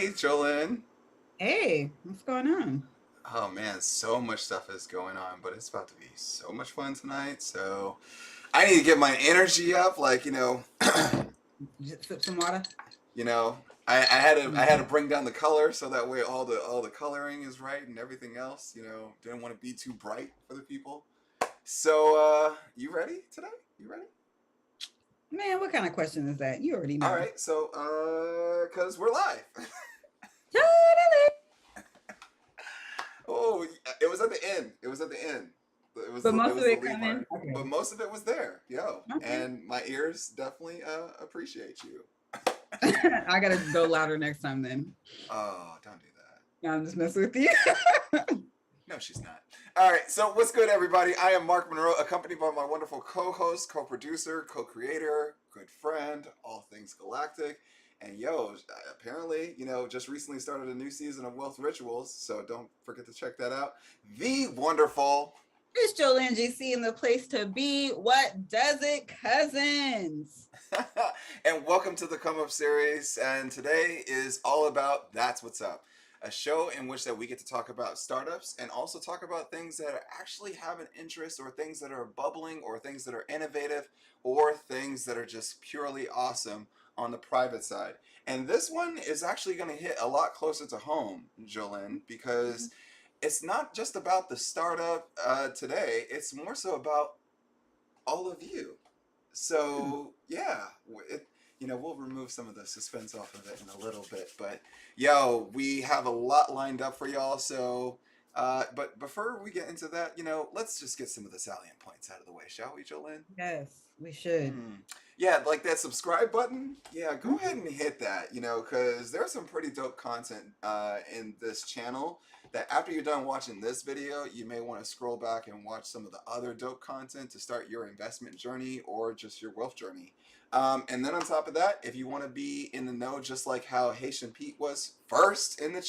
Hey, Jolyn. Hey, what's going on? Oh man, so much stuff is going on, but it's about to be so much fun tonight. So I need to get my energy up. Just sip some water. You know, I had to Mhm. bring down the color so that way all the coloring is right and everything else. Didn't want to be too bright for the people. So you ready today? You ready? Man, what kind of question is that? You already All know. right. So cause we're live. Totally. Oh, it was at the end. It was at the end. It was But it most of was the it lead coming. part, but Okay. most of it was there, yo. Okay. And my ears definitely appreciate you. I gotta go louder next time then. Oh, don't do that. No, I'm just messing with you. No, she's not. All right. So what's good, everybody? I am Mark Monroe, accompanied by my wonderful co-host, co-producer, co-creator, good friend, all things galactic. And yo, apparently, just recently started a new season of Wealth Rituals, so don't forget to check that out. The wonderful It's jolyngc in the place to be. What does it, cousins? and welcome to the Come Up series. And today is all about That's What's Up, a show in which that we get to talk about startups and also talk about things that actually have an interest or things that are bubbling or things that are innovative or things that are just purely awesome on the private side. And this one is actually going to hit a lot closer to home, Jolyn, because it's not just about the startup today, it's more so about all of you. Hmm. So yeah, we'll remove some of the suspense off of it in a little bit, but yo, we have a lot lined up for y'all. So, but before we get into that, let's just get some of the salient points out of the way, shall we, Jolene? Yes, we should. Hmm. Yeah, like that subscribe button. Yeah, go ahead Mhm. and hit that. Because there's some pretty dope content in this channel. That after you're done watching this video, you may want to scroll back and watch some of the other dope content to start your investment journey or just your wealth journey. And then on top of that, if you want to be in the know, just like how Haitian Pete was first Haitian in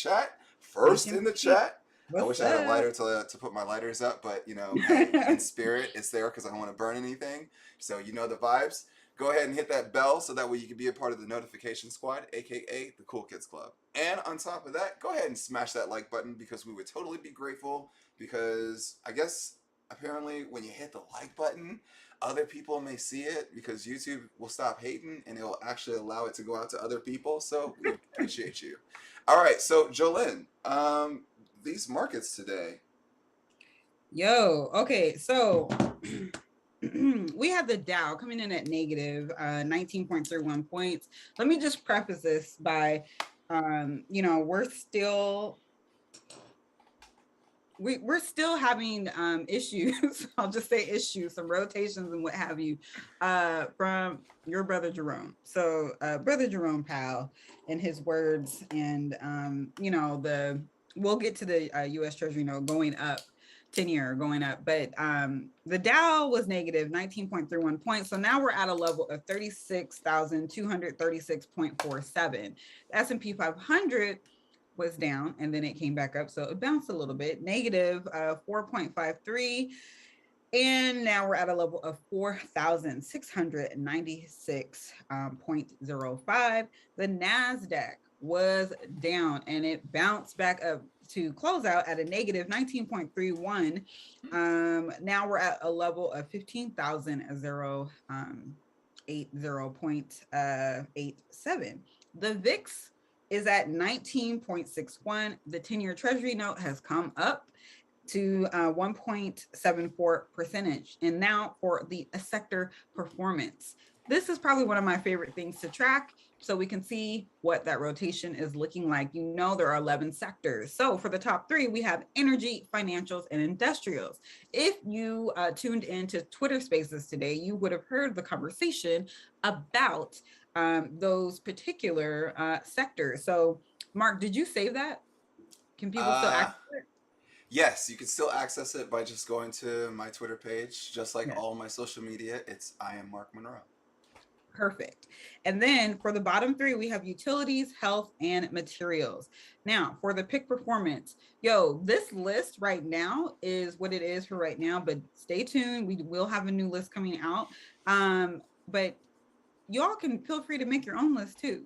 the Pete, chat. I what's wish I had a up? lighter to put my lighters up, but hey, in spirit, it's there because I don't want to burn anything. So you know the vibes. Go ahead and hit that bell so that way you can be a part of the notification squad, aka the Cool Kids Club. And on top of that, go ahead and smash that like button because we would totally be grateful. Because I guess apparently when you hit the like button, other people may see it because YouTube will stop hating and it will actually allow it to go out to other people. So we appreciate you. All right, so Jolynn, these markets today. Yo, okay, so we have the Dow coming in at negative 19.31 points. Let me just preface this by, we're still we're still having issues. I'll just say issues, some rotations and what have you, from your brother Jerome. So, brother Jerome Powell and his words, and the we'll get to the U.S. Treasury note going up 10-year going up, but the Dow was negative 19.31 points. So now we're at a level of 36,236.47. The S&P 500 was down and then it came back up. So it bounced a little bit, negative 4.53. And now we're at a level of 4,696.05. The NASDAQ was down and it bounced back up to close out at a negative 19.31. Now we're at a level of 15,080.87. The VIX is at 19.61. The 10-year Treasury note has come up to 1.74 percentage. And now for the sector performance. This is probably one of my favorite things to track so we can see what that rotation is looking like. There are 11 sectors. So for the top three, we have energy, financials, and industrials. If you tuned into Twitter Spaces today, you would have heard the conversation about those particular sectors. So, Mark, did you save that? Can people still Uh, access it? Yes, you can still access it by just going to my Twitter page, just like Yeah. all my social media. It's I am Mark Monroe. Perfect. And then for the bottom three, we have utilities, health, and materials. Now, for the pick performance, this list right now is what it is for right now, but stay tuned. We will have a new list coming out. But y'all can feel free to make your own list too,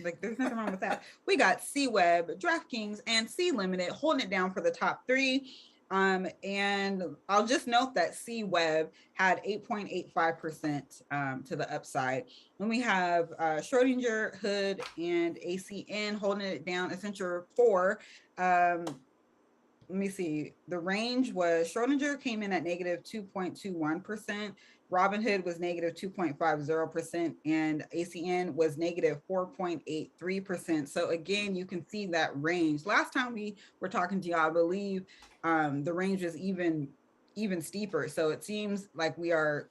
like there's nothing wrong with that. We got C-Web, DraftKings, and C Limited holding it down for the top three. And I'll just note that C-Web had 8.85% to the upside. Then we have Schrodinger, Hood, and ACN holding it down, Accenture 4. Let me see. The range was Schrodinger came in at negative 2.21%. Robinhood was negative 2.50%, and ACN was negative 4.83%. So again, you can see that range. Last time we were talking to y'all, I believe the range was even steeper. So it seems like we are,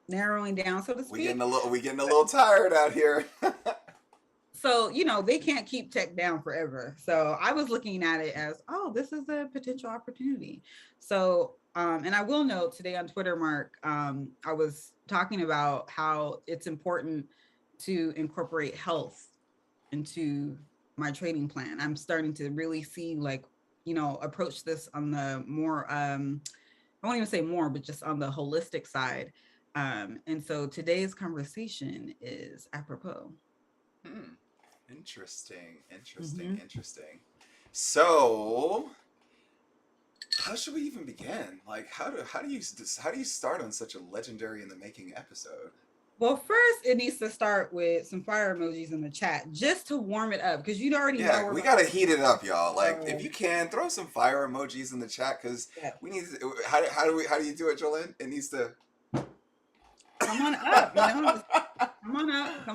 narrowing down, so to speak. We getting a little tired out here. So, they can't keep tech down forever. So I was looking at it as, oh, this is a potential opportunity. So, and I will note today on Twitter, Mark, I was talking about how it's important to incorporate health into my trading plan. I'm starting to really see approach this on the more, I won't even say more, but just on the holistic side. And so today's conversation is apropos. Interesting. So, how should we even begin? Like, how do you start on such a legendary in the making episode? Well, first it needs to start with some fire emojis in the chat just to warm it up, because you already know. We gotta heat it up, y'all. Like, if you can, throw some fire emojis in the chat, because we need to. How do you do it, Jolene? It needs to come on up. Come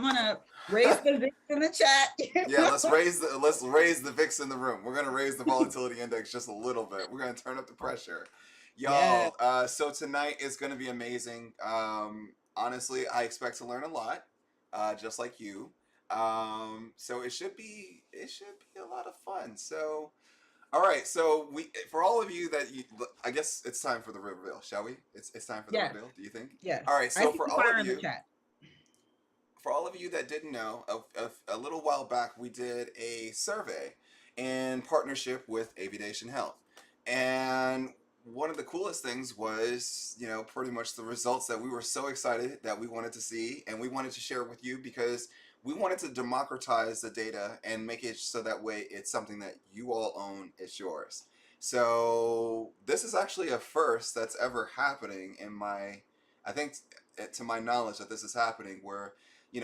on up. Raise the VIX in the chat. Yeah, let's raise the VIX in the room. We're gonna raise the volatility index just a little bit. We're gonna turn up the pressure, y'all. Yeah. So tonight is gonna be amazing. Honestly, I expect to learn a lot, just like you. So it should be a lot of fun. So, all right. So for all of you I guess it's time for the reveal, shall we? It's time for the reveal. Do you think? Yeah. All right. So for all of you that didn't know, a little while back we did a survey in partnership with Evidation Health, and one of the coolest things was, pretty much the results that we were so excited that we wanted to see, and we wanted to share with you because we wanted to democratize the data and make it so that way it's something that you all own, it's yours. So this is actually a first that's ever happening I think to my knowledge that this is happening, where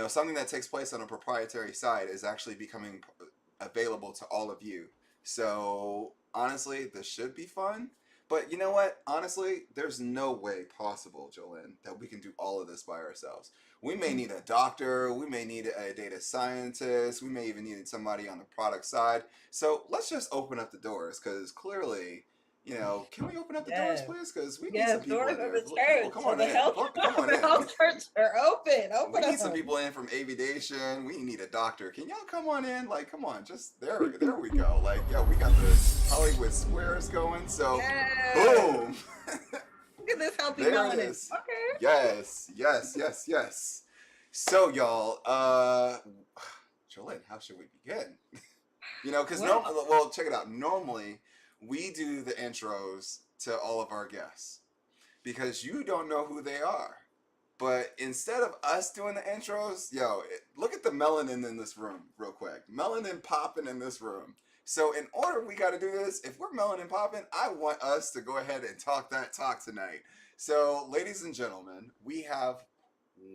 something that takes place on a proprietary site is actually becoming available to all of you. So honestly, this should be fun. But you know what? Honestly, there's no way possible, Jolene, that we can do all of this by ourselves. We may need a doctor, we may need a data scientist, we may even need somebody on the product side. So let's just open up the doors, because clearly, can we open up the doors, please? Because we need some people in there. Come on in. The health church are open. We need some people in from Aviation. We need a doctor. Can y'all come on in? Like, come on, just there we go. Like, we got the Hollywood Squares going. So, boom. Look at this healthy there melanin. It is. Okay. Yes. So, y'all, Jolene, how should we begin? Because check it out. Normally, we do the intros to all of our guests because you don't know who they are. But instead of us doing the intros, look at the melanin in this room real quick. Melanin popping in this room. So in order we got to do this, if we're melanin popping, I want us to go ahead and talk that talk tonight. So ladies and gentlemen, we have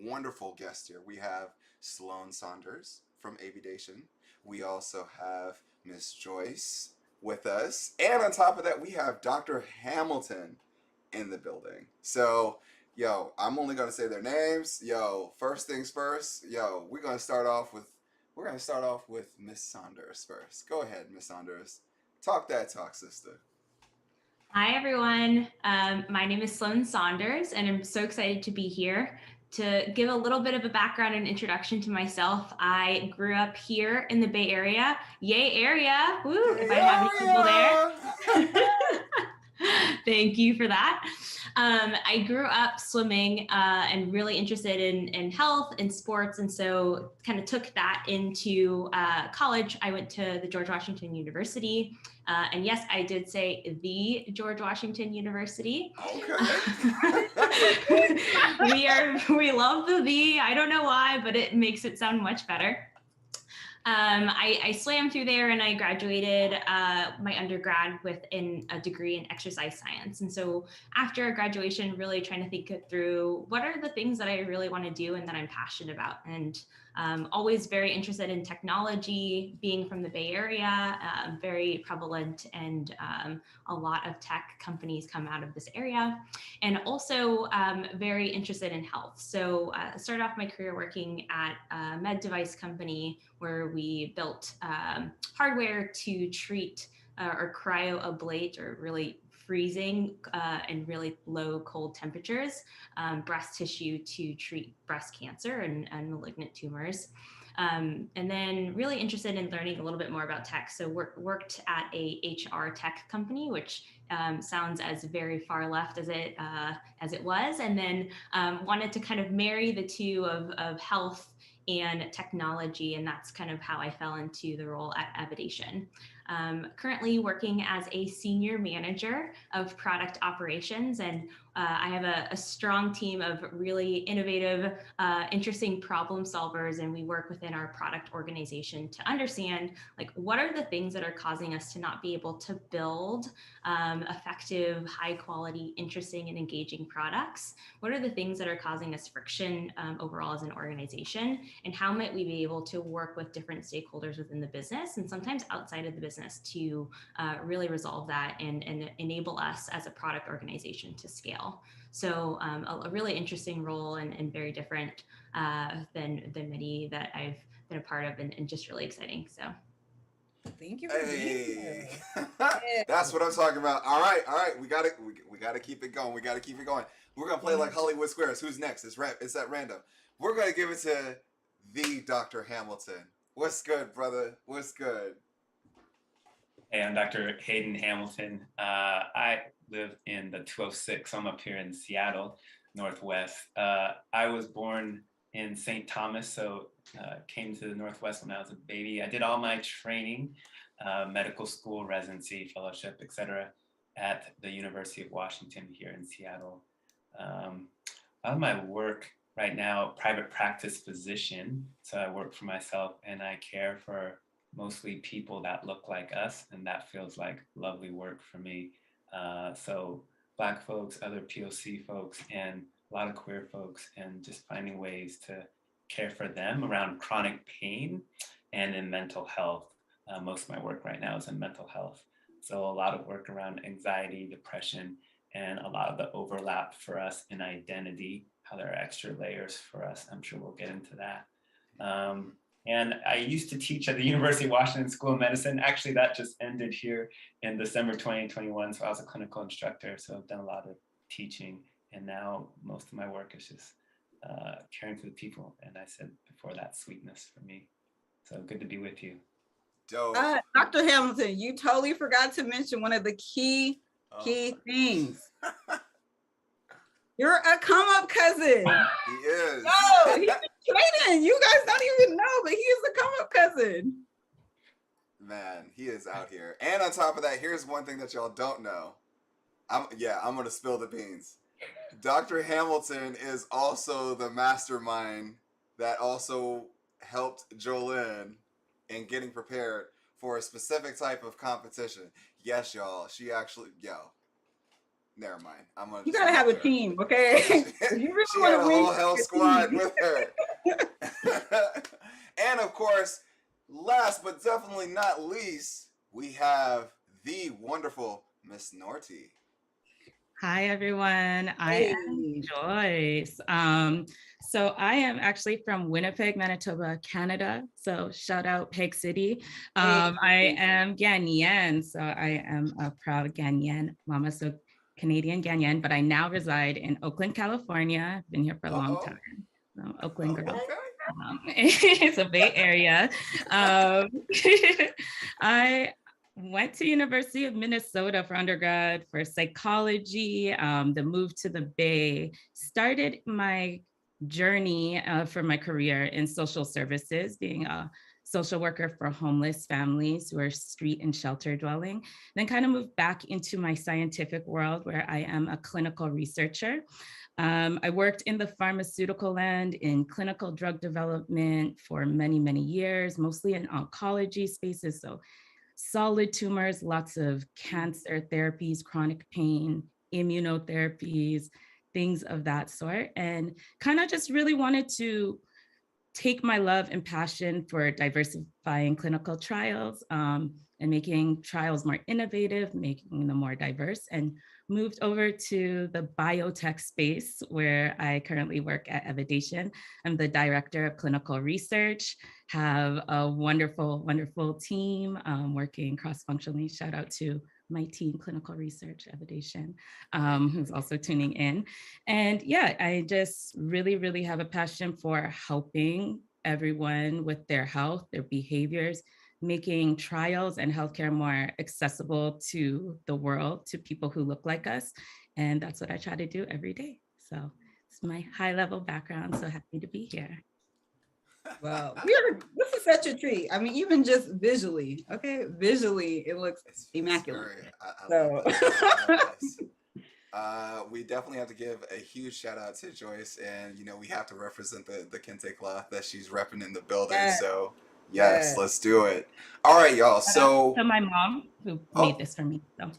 wonderful guests here. We have Sloan Saunders from Aviation. We also have Miss Joyce with us, and on top of that we have Dr. Hamilton in the building. So I'm only gonna say their names. First things first, we're gonna start off with Miss Saunders first. Go ahead, Miss Saunders, talk that talk, sister. Hi everyone, my name is Sloan Saunders, and I'm so excited to be here. To give a little bit of a background and introduction to myself, I grew up here in the Bay Area. Yay area! Woo! If I have any people there. Thank you for that. I grew up swimming and really interested in health and sports. And so kind of took that into college. I went to the George Washington University. And yes, I did say the George Washington University. Okay. We love the, I don't know why, but it makes it sound much better. I swam through there and I graduated my undergrad with a degree in exercise science. And so after graduation, really trying to think it through, what are the things that I really want to do and that I'm passionate about? And always very interested in technology, being from the Bay Area, very prevalent, and a lot of tech companies come out of this area. And also very interested in health. So I started off my career working at a med device company where we built hardware to treat or cryoablate, or really freezing and really low cold temperatures, breast tissue to treat breast cancer and malignant tumors. And then really interested in learning a little bit more about tech. So worked at a HR tech company, which sounds as very far left as it was. And then wanted to kind of marry the two of health and technology. And that's kind of how I fell into the role at Evidation. Currently working as a senior manager of product operations, and I have a strong team of really innovative, interesting problem solvers, and we work within our product organization to understand, like, what are the things that are causing us to not be able to build effective, high quality, interesting, and engaging products? What are the things that are causing us friction overall as an organization? And how might we be able to work with different stakeholders within the business and sometimes outside of the business to really resolve that and enable us as a product organization to scale? So a really interesting role and very different than many that I've been a part of, and just really exciting. So thank you for being here. That's what I'm talking about. All right. We gotta keep it going. We're gonna play like Hollywood Squares. Who's next? It's that random. We're gonna give it to the Dr. Hamilton. What's good, brother? What's good? Hey, I'm Dr. Hayden Hamilton. I live in the 206. I'm up here in Seattle, Northwest. I was born in St. Thomas, so came to the Northwest when I was a baby. I did all my training, medical school, residency, fellowship, etc., at the University of Washington here in Seattle. On my work right now, private practice physician. So I work for myself and I care for mostly people that look like us, and that feels like lovely work for me. So Black folks, other POC folks, and a lot of queer folks, and just finding ways to care for them around chronic pain and in mental health. Most of my work right now is in mental health. So a lot of work around anxiety, depression, and a lot of the overlap for us in identity, how there are extra layers for us. I'm sure we'll get into that. And I used to teach at the University of Washington School of Medicine. Actually, that just ended here in December 2021. So I was a clinical instructor. So I've done a lot of teaching. And now most of my work is just caring for the people. And I said before, that sweetness for me. So good to be with you. Dope. Dr. Hamilton, you totally forgot to mention one of the key things. You're a come up cousin. He is. No, he's training. You guys don't even know, but he is a come up cousin. Man, he is out here. And on top of that, here's one thing that y'all don't know. I'm gonna spill the beans. Dr. Hamilton is also the mastermind that also helped Jolynn in getting prepared for a specific type of competition. Yes, y'all. She actually, never mind. You gotta have a team, okay? You really she want had to a win. whole hell squad with her. And of course, last but definitely not least, we have the wonderful Miss Nortey. Hi, everyone. I am Joyce. So I am actually from Winnipeg, Manitoba, Canada. So shout out Peg City. I am Ghanaian. So I am a proud Ghanaian mama, so Canadian Ghanaian, but I now reside in Oakland, California. I've been here for a long time. So Oakland girl. It's a Bay Area. went to University of Minnesota for undergrad for psychology, the move to the Bay, started my journey for my career in social services, being a social worker for homeless families who are street and shelter dwelling, then kind of moved back into my scientific world where I am a clinical researcher. I worked in the pharmaceutical land in clinical drug development for many, many years, mostly in oncology spaces. So solid tumors, lots of cancer therapies, chronic pain, immunotherapies, things of that sort. And kind of just really wanted to take my love and passion for diversifying clinical trials and making trials more innovative, making them more diverse, and moved over to the biotech space where I currently work at Evidation. I'm the director of clinical research, have a wonderful, wonderful team working cross-functionally. Shout out to my team, Clinical Research Evidation, who's also tuning in. And yeah, I just really, really have a passion for helping everyone with their health, their behaviors, making trials and healthcare more accessible to the world, to people who look like us. And that's what I try to do every day. So it's my high level background. So happy to be here. Well, this is such a treat. I mean, even just visually, okay? Visually, it looks immaculate. I So. love this. We definitely have to give a huge shout out to Joyce, and we have to represent the kente cloth that she's repping in the building. Yes. So yes, let's do it. All right, y'all. So to my mom who made this for me. So.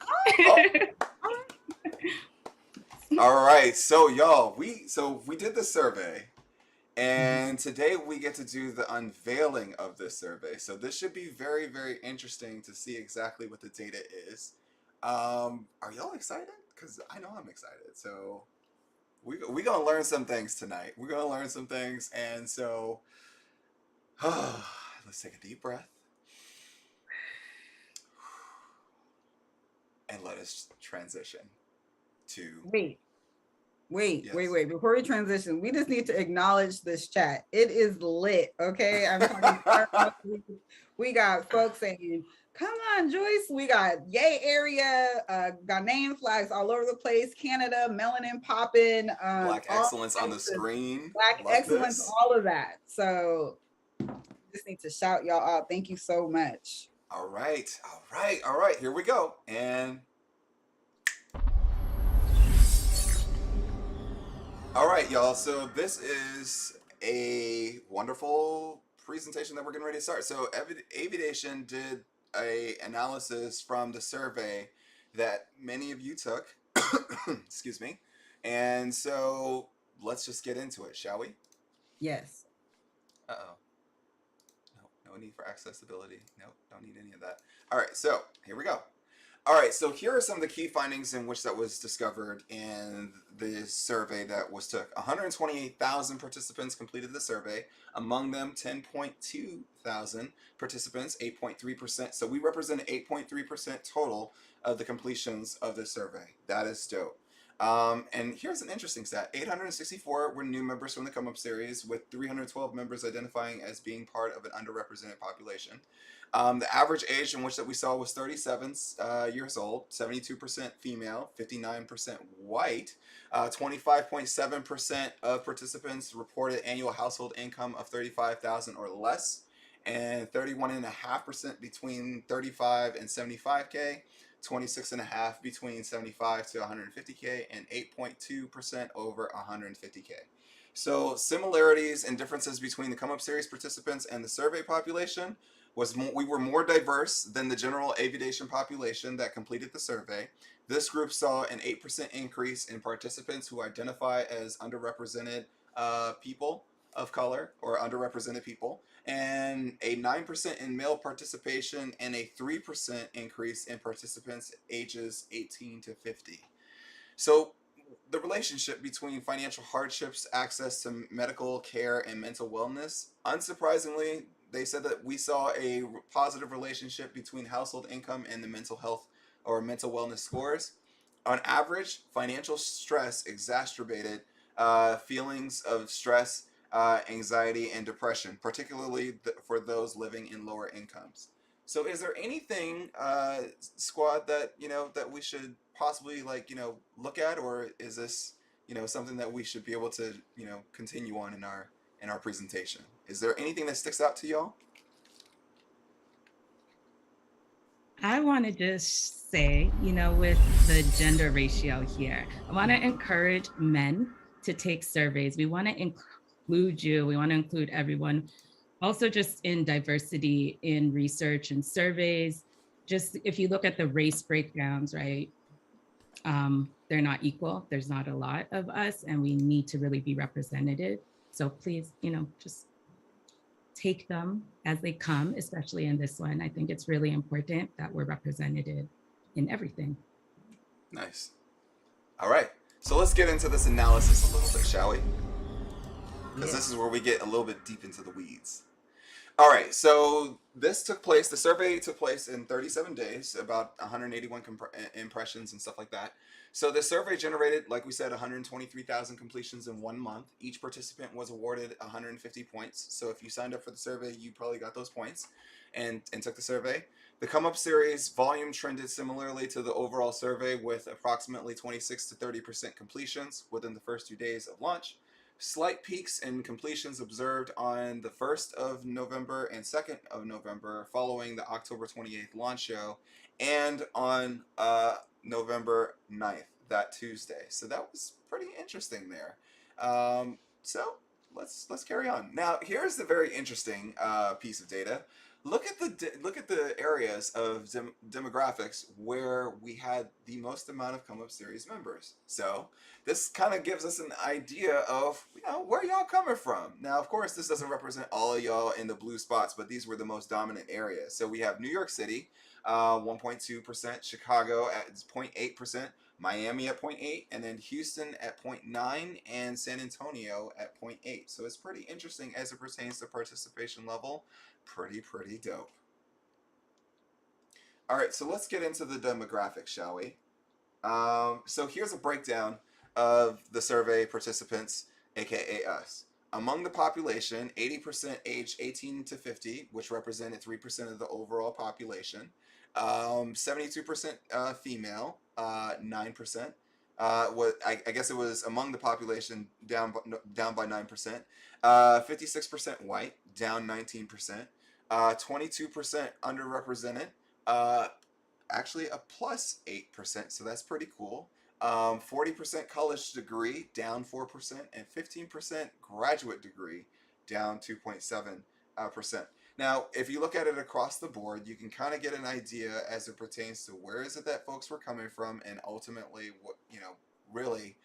All right, so y'all, we did the survey, and today we get to do the unveiling of this survey. So this should be very, very interesting to see exactly what the data is. Are y'all excited? Because I know I'm excited. So we gonna learn some things tonight. We're gonna learn some things, and so let's take a deep breath and let us transition to. Wait. Yes. Before we transition, we just need to acknowledge this chat. It is lit, okay? I'm talking. We got folks saying, "Come on, Joyce." We got yay area, Ghanaian flags all over the place. Canada, melanin popping. Black excellence on the screen. Black Love excellence, this. all of that. So just need to shout y'all out. Thank you so much. All right. Here we go. And all right, y'all. So this is a wonderful presentation that we're getting ready to start. So Aviation did a analysis from the survey that many of you took. Excuse me. And so let's just get into it, shall we? Yes. Uh-oh. No need for accessibility. Nope, don't need any of that. All right, so here we go. All right, so here are some of the key findings in which that was discovered in the survey that was took. 128,000 participants completed the survey. Among them, 10.2 thousand participants, 8.3%. So we represent 8.3% total of the completions of the survey. That is dope. And here's an interesting stat. 864 were new members from the Come Up series, with 312 members identifying as being part of an underrepresented population. The average age in which that we saw was 37 years old, 72% female, 59% white. 25.7% of participants reported annual household income of 35,000 or less, and 31.5% between 35 and 75K. 26.5% between 75 to 150K, and 8.2% over 150K. So similarities and differences between the Come Up series participants and the survey population was we were more diverse than the general aviation population that completed the survey. This group saw an 8% increase in participants who identify as underrepresented people of color or underrepresented people, and a 9% in male participation, and a 3% increase in participants ages 18 to 50. So the relationship between financial hardships, access to medical care, and mental wellness, unsurprisingly, they said that we saw a positive relationship between household income and the mental health or mental wellness scores. On average, financial stress exacerbated feelings of stress, anxiety, and depression, particularly for those living in lower incomes. So is there anything, squad, that, that we should possibly, like, look at, or is this, something that we should be able to, continue on in our presentation? Is there anything that sticks out to y'all? I want to just say, with the gender ratio here, I want to encourage men to take surveys. We want to include you. We want to include everyone. Also, just in diversity in research and surveys. Just if you look at the race breakdowns, right? They're not equal. There's not a lot of us, and we need to really be represented. So please, just take them as they come, especially in this one. I think it's really important that we're represented in everything. Nice. All right. So let's get into this analysis a little bit, shall we? Because this is where we get a little bit deep into the weeds. All right. So the survey took place in 37 days, about 181 impressions and stuff like that. So the survey generated, like we said, 123,000 completions in 1 month. Each participant was awarded 150 points. So if you signed up for the survey, you probably got those points and took the survey. The Come Up series volume trended similarly to the overall survey, with approximately 26 to 30% completions within the first 2 days of launch. Slight peaks in completions observed on the 1st of November and 2nd of November following the October 28th launch show, and on November 9th, that Tuesday. So that was pretty interesting there. So let's carry on. Now, here's the very interesting piece of data. Look at the areas of demographics where we had the most amount of Come Up series members. So this kind of gives us an idea of where y'all coming from. Now, of course, this doesn't represent all of y'all in the blue spots, but these were the most dominant areas. So we have New York City, 1.2%, Chicago at 0.8%, Miami at 0.8%, and then Houston at 0.9%, and San Antonio at 0.8%. So it's pretty interesting as it pertains to participation level. Pretty dope. All right, so let's get into the demographics, shall we? So here's a breakdown of the survey participants, aka us. Among the population, 80% aged 18 to 50, which represented 3% of the overall population. 72% female, 9%. I guess it was among the population, down by 9%. 56% white, down 19%. 22% underrepresented, actually a plus 8%, so that's pretty cool. 40% college degree, down 4%, and 15% graduate degree, down 2.7%. Now, if you look at it across the board, you can kind of get an idea as it pertains to where is it that folks were coming from, and ultimately what, really,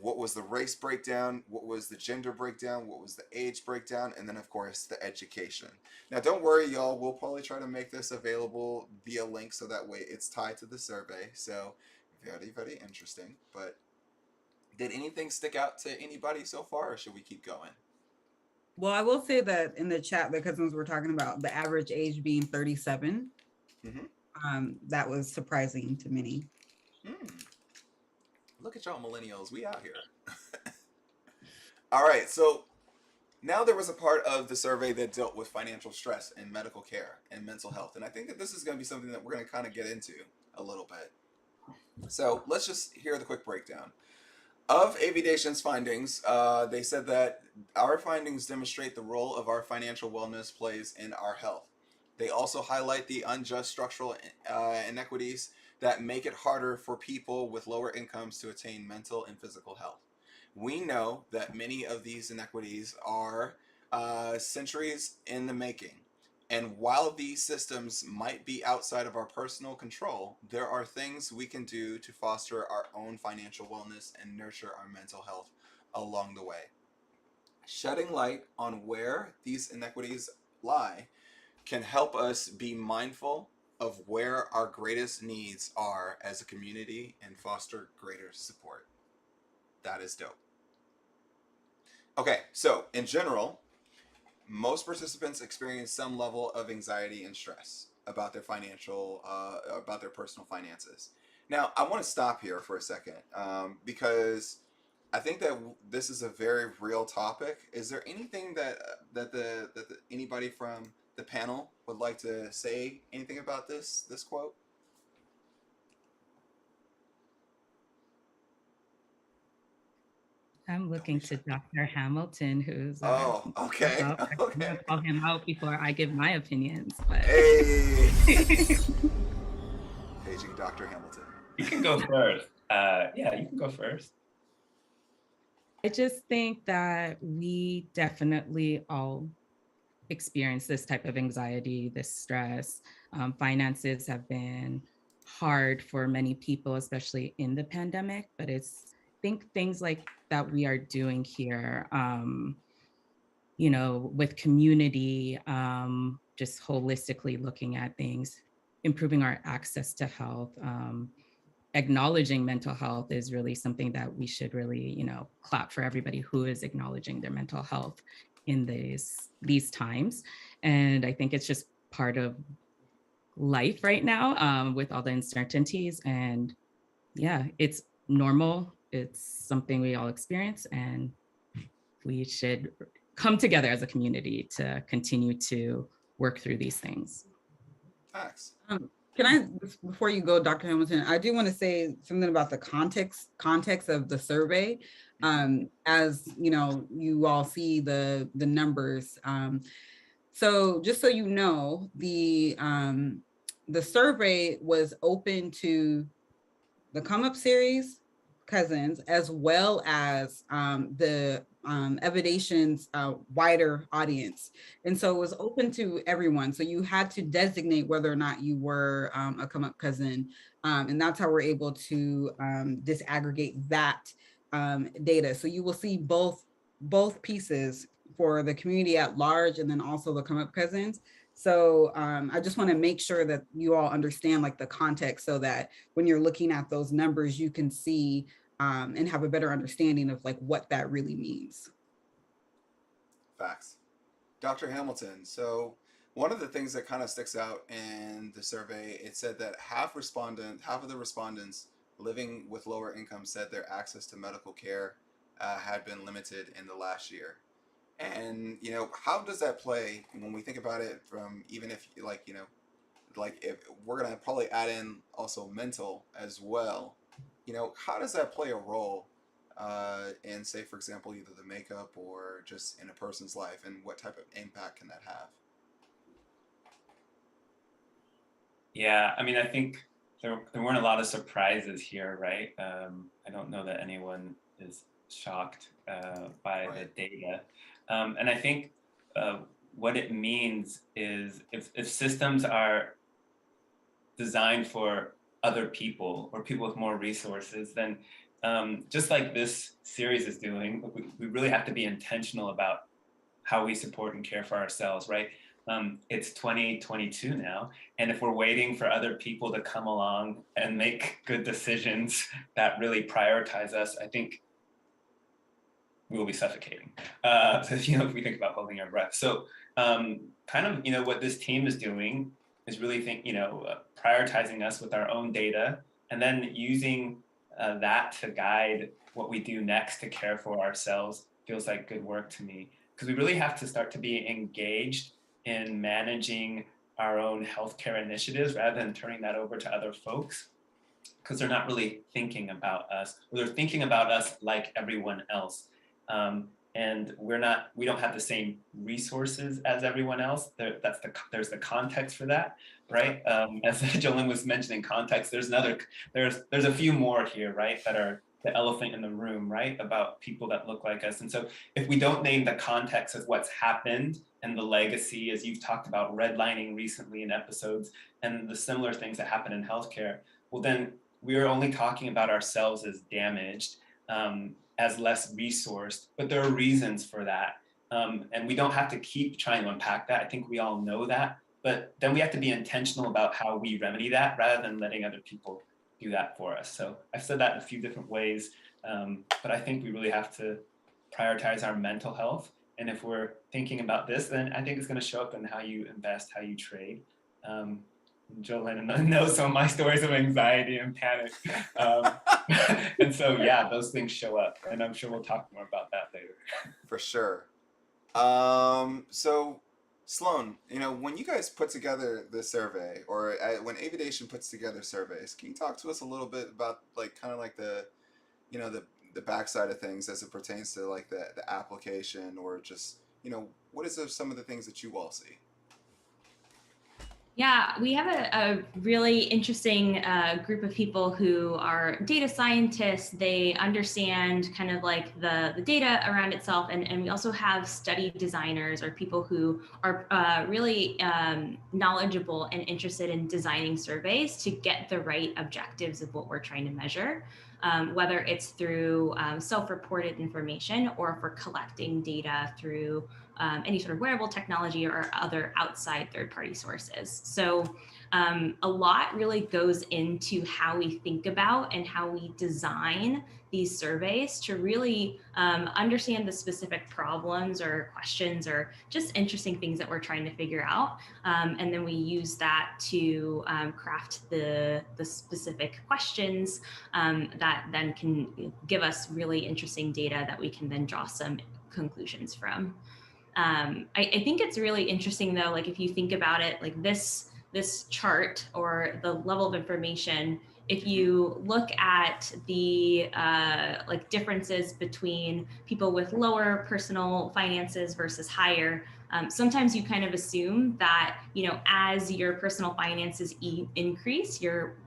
what was the race breakdown, what was the gender breakdown, what was the age breakdown, and then of course the education. Now don't worry, y'all, we'll probably try to make this available via link so that way it's tied to the survey. So very interesting. But did anything stick out to anybody so far, or should we keep going? Well, I will say that in the chat, the cousins were talking about the average age being 37. That was surprising to many. Look at y'all millennials, we out here. All right, so now there was a part of the survey that dealt with financial stress and medical care and mental health. And I think that this is going to be something that we're going to kind of get into a little bit. So let's just hear the quick breakdown. Of Evidation's findings, they said that our findings demonstrate the role of our financial wellness plays in our health. They also highlight the unjust structural inequities that make it harder for people with lower incomes to attain mental and physical health. We know that many of these inequities are centuries in the making. And while these systems might be outside of our personal control, there are things we can do to foster our own financial wellness and nurture our mental health along the way. Shedding light on where these inequities lie can help us be mindful of where our greatest needs are as a community and foster greater support. That is dope. Okay, so in general, most participants experience some level of anxiety and stress about their about their personal finances. Now, I want to stop here for a second because I think that this is a very real topic. Is there anything that anybody from the panel would like to say anything about this quote? I'm looking to Dr. Hamilton, who's Oh, okay. I'm Okay. gonna call him out before I give my opinions. But Hey. Paging Dr. Hamilton. You can go first. Yeah, you can go first. I just think that we definitely all experience this type of anxiety, this stress. Finances have been hard for many people, especially in the pandemic, but I think things like that we are doing here, with community, just holistically looking at things, improving our access to health, acknowledging mental health is really something that we should really, clap for everybody who is acknowledging their mental health in these times. And I think it's just part of life right now, with all the uncertainties. And yeah, it's normal. It's something we all experience, and we should come together as a community to continue to work through these things. Facts. Can I, before you go, Dr. Hamilton, I do want to say something about the context of the survey. As you all see the numbers. So just so you know, the survey was open to the Come Up series cousins, as well as the Evidation's wider audience. And so it was open to everyone. So you had to designate whether or not you were a Come Up cousin. And that's how we're able to disaggregate that data. So you will see both pieces for the community at large, and then also the Come Up cousins. So I just want to make sure that you all understand like the context, so that when you're looking at those numbers, you can see and have a better understanding of like what that really means. Facts. Dr. Hamilton, so one of the things that kind of sticks out in the survey, it said that half of the respondents living with lower income said their access to medical care had been limited in the last year. And how does that play when we think about it from, even if if we're gonna probably add in also mental as well, how does that play a role in, say, for example, either the makeup or just in a person's life, and what type of impact can that have? Yeah, I mean, I think there weren't a lot of surprises here, right? I don't know that anyone is shocked by the data. And I think what it means is if systems are designed for other people or people with more resources, then just like this series is doing, we really have to be intentional about how we support and care for ourselves, right? It's 2022 now, and if we're waiting for other people to come along and make good decisions that really prioritize us, I think we will be suffocating. If we think about holding our breath. So what this team is doing is really prioritizing us with our own data, and then using that to guide what we do next to care for ourselves feels like good work to me. Because we really have to start to be engaged in managing our own healthcare initiatives rather than turning that over to other folks, because they're not really thinking about us, or they're thinking about us like everyone else. And we don't have the same resources as everyone else. There's the context for that, right? As Jolyn was mentioning context, there's a few more here, right? That are the elephant in the room, right? About people that look like us. And so if we don't name the context of what's happened and the legacy, as you've talked about redlining recently in episodes, and the similar things that happen in healthcare, well, then we are only talking about ourselves as damaged, as less resourced, but there are reasons for that. And we don't have to keep trying to unpack that. I think we all know that, but then we have to be intentional about how we remedy that rather than letting other people do that for us. So I've said that in a few different ways, but I think we really have to prioritize our mental health. And if we're thinking about this, then I think it's going to show up in how you invest, how you trade. Jolyn knows some of my stories of anxiety and panic. And so, yeah, those things show up. And I'm sure we'll talk more about that later. For sure. So Sloan, when you guys put together the survey, or when Aviation puts together surveys, can you talk to us a little bit about like kind of like the backside of things as it pertains to like the application, or just what is some of the things that you all see? Yeah, we have a really interesting group of people who are data scientists. They understand kind of like the data around itself. And we also have study designers, or people who are really knowledgeable and interested in designing surveys to get the right objectives of what we're trying to measure, whether it's through self-reported information, or if we're collecting data through any sort of wearable technology or other outside third-party sources. So a lot really goes into how we think about and how we design these surveys to really understand the specific problems or questions or just interesting things that we're trying to figure out. And then we use that to craft the specific questions that then can give us really interesting data that we can then draw some conclusions from. I think it's really interesting though, like if you think about it, like this chart or the level of information, if you look at the like differences between people with lower personal finances versus higher, sometimes you kind of assume that, as your personal finances increase, your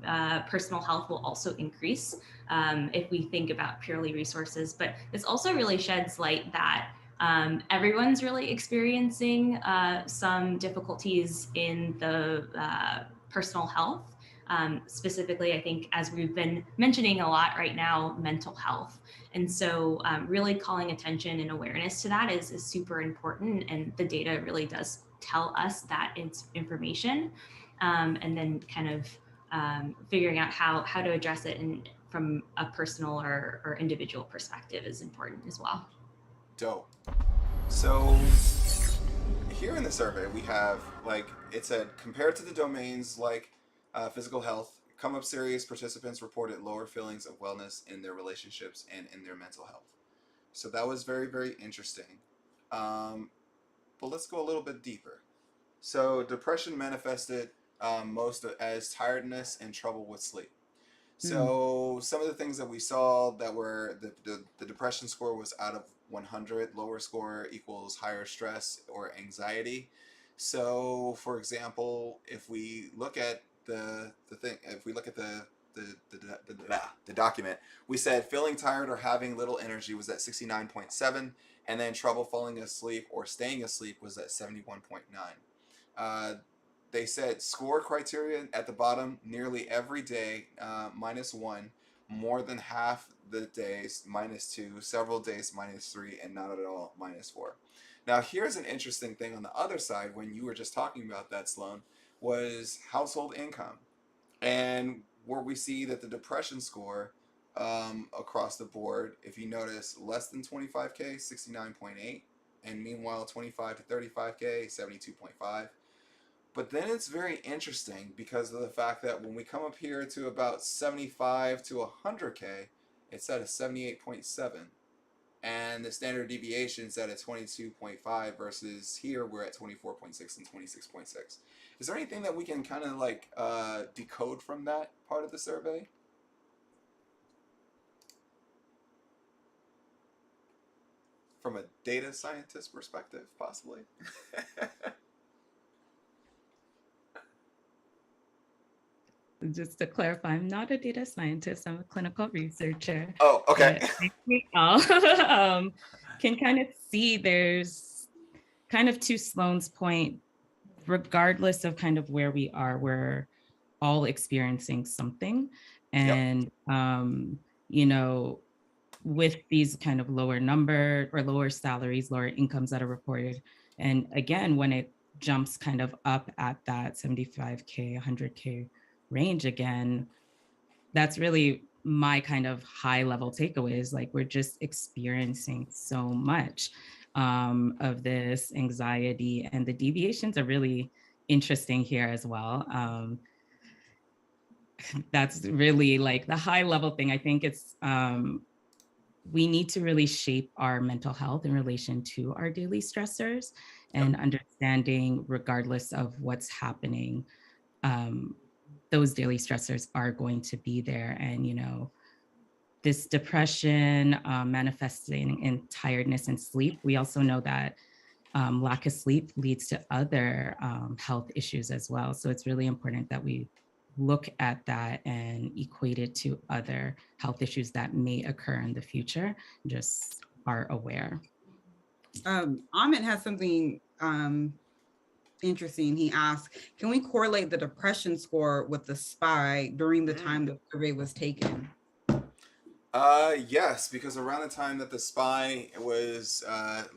personal health will also increase, if we think about purely resources. But this also really sheds light that everyone's really experiencing some difficulties in the personal health. Specifically, I think, as we've been mentioning a lot right now, mental health. And so really calling attention and awareness to that is super important. And the data really does tell us that it's information. And then kind of figuring out how to address it from a personal or individual perspective is important as well. Dope. So here in the survey, we have, like it said, compared to the domains like physical health, come up serious participants reported lower feelings of wellness in their relationships and in their mental health. So that was very, very interesting. But let's go a little bit deeper. So depression manifested most as tiredness and trouble with sleep. So some of the things that we saw that were the depression score was out of 100. Lower score equals higher stress or anxiety. So for example, if we look at the document, we said feeling tired or having little energy was at 69.7, and then trouble falling asleep or staying asleep was at 71.9. They said score criteria at the bottom, nearly every day, -1, more than half the days, -2, several days, -3, and not at all, -4. Now, here's an interesting thing on the other side when you were just talking about that, Sloan, was household income. And where we see that the depression score across the board, if you notice, less than 25K, 69.8, and meanwhile, 25 to 35K, 72.5. But then it's very interesting because of the fact that when we come up here to about 75 to 100K, it's at a 78.7. And the standard deviation is at a 22.5 versus here we're at 24.6 and 26.6. Is there anything that we can kind of like decode from that part of the survey? From a data scientist perspective, possibly? Just to clarify, I'm not a data scientist, I'm a clinical researcher. Oh, okay. But I think we all can kind of see there's kind of, to Sloan's point, regardless of kind of where we are, we're all experiencing something. And, with these kind of lower number or lower salaries, lower incomes that are reported. And again, when it jumps kind of up at that 75K, 100K range again, that's really my kind of high level takeaway is like, we're just experiencing so much of this anxiety, and the deviations are really interesting here as well. That's really like the high level thing. I think it's, we need to really shape our mental health in relation to our daily stressors. and understanding, regardless of what's happening, those daily stressors are going to be there. And, this depression manifesting in tiredness and sleep, we also know that lack of sleep leads to other health issues as well. So it's really important that we look at that and equate it to other health issues that may occur in the future, just are aware. Ahmed has something interesting. He asked, can we correlate the depression score with the SPY during the time the survey was taken? Yes, because around the time that the SPY was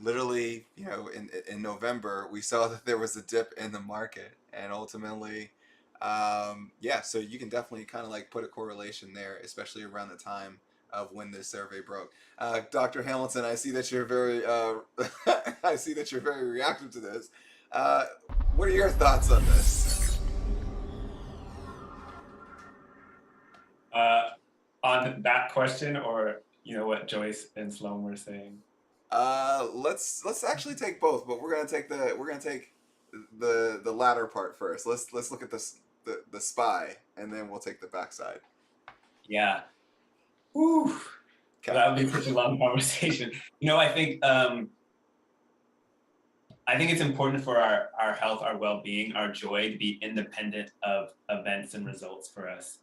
literally, in November, we saw that there was a dip in the market, and ultimately, so you can definitely kind of like put a correlation there, especially around the time of when this survey broke. Dr. Hamilton, I see that you're very, I see that you're very reactive to this. What are your thoughts on this? On that question, or what Joyce and Sloan were saying? Let's actually take both, but we're gonna take the latter part first. Let's look at the SPY, and then we'll take the backside. Yeah. Whew. Okay. That would be such a long conversation. I think it's important for our health, our well-being, our joy to be independent of events and results for us.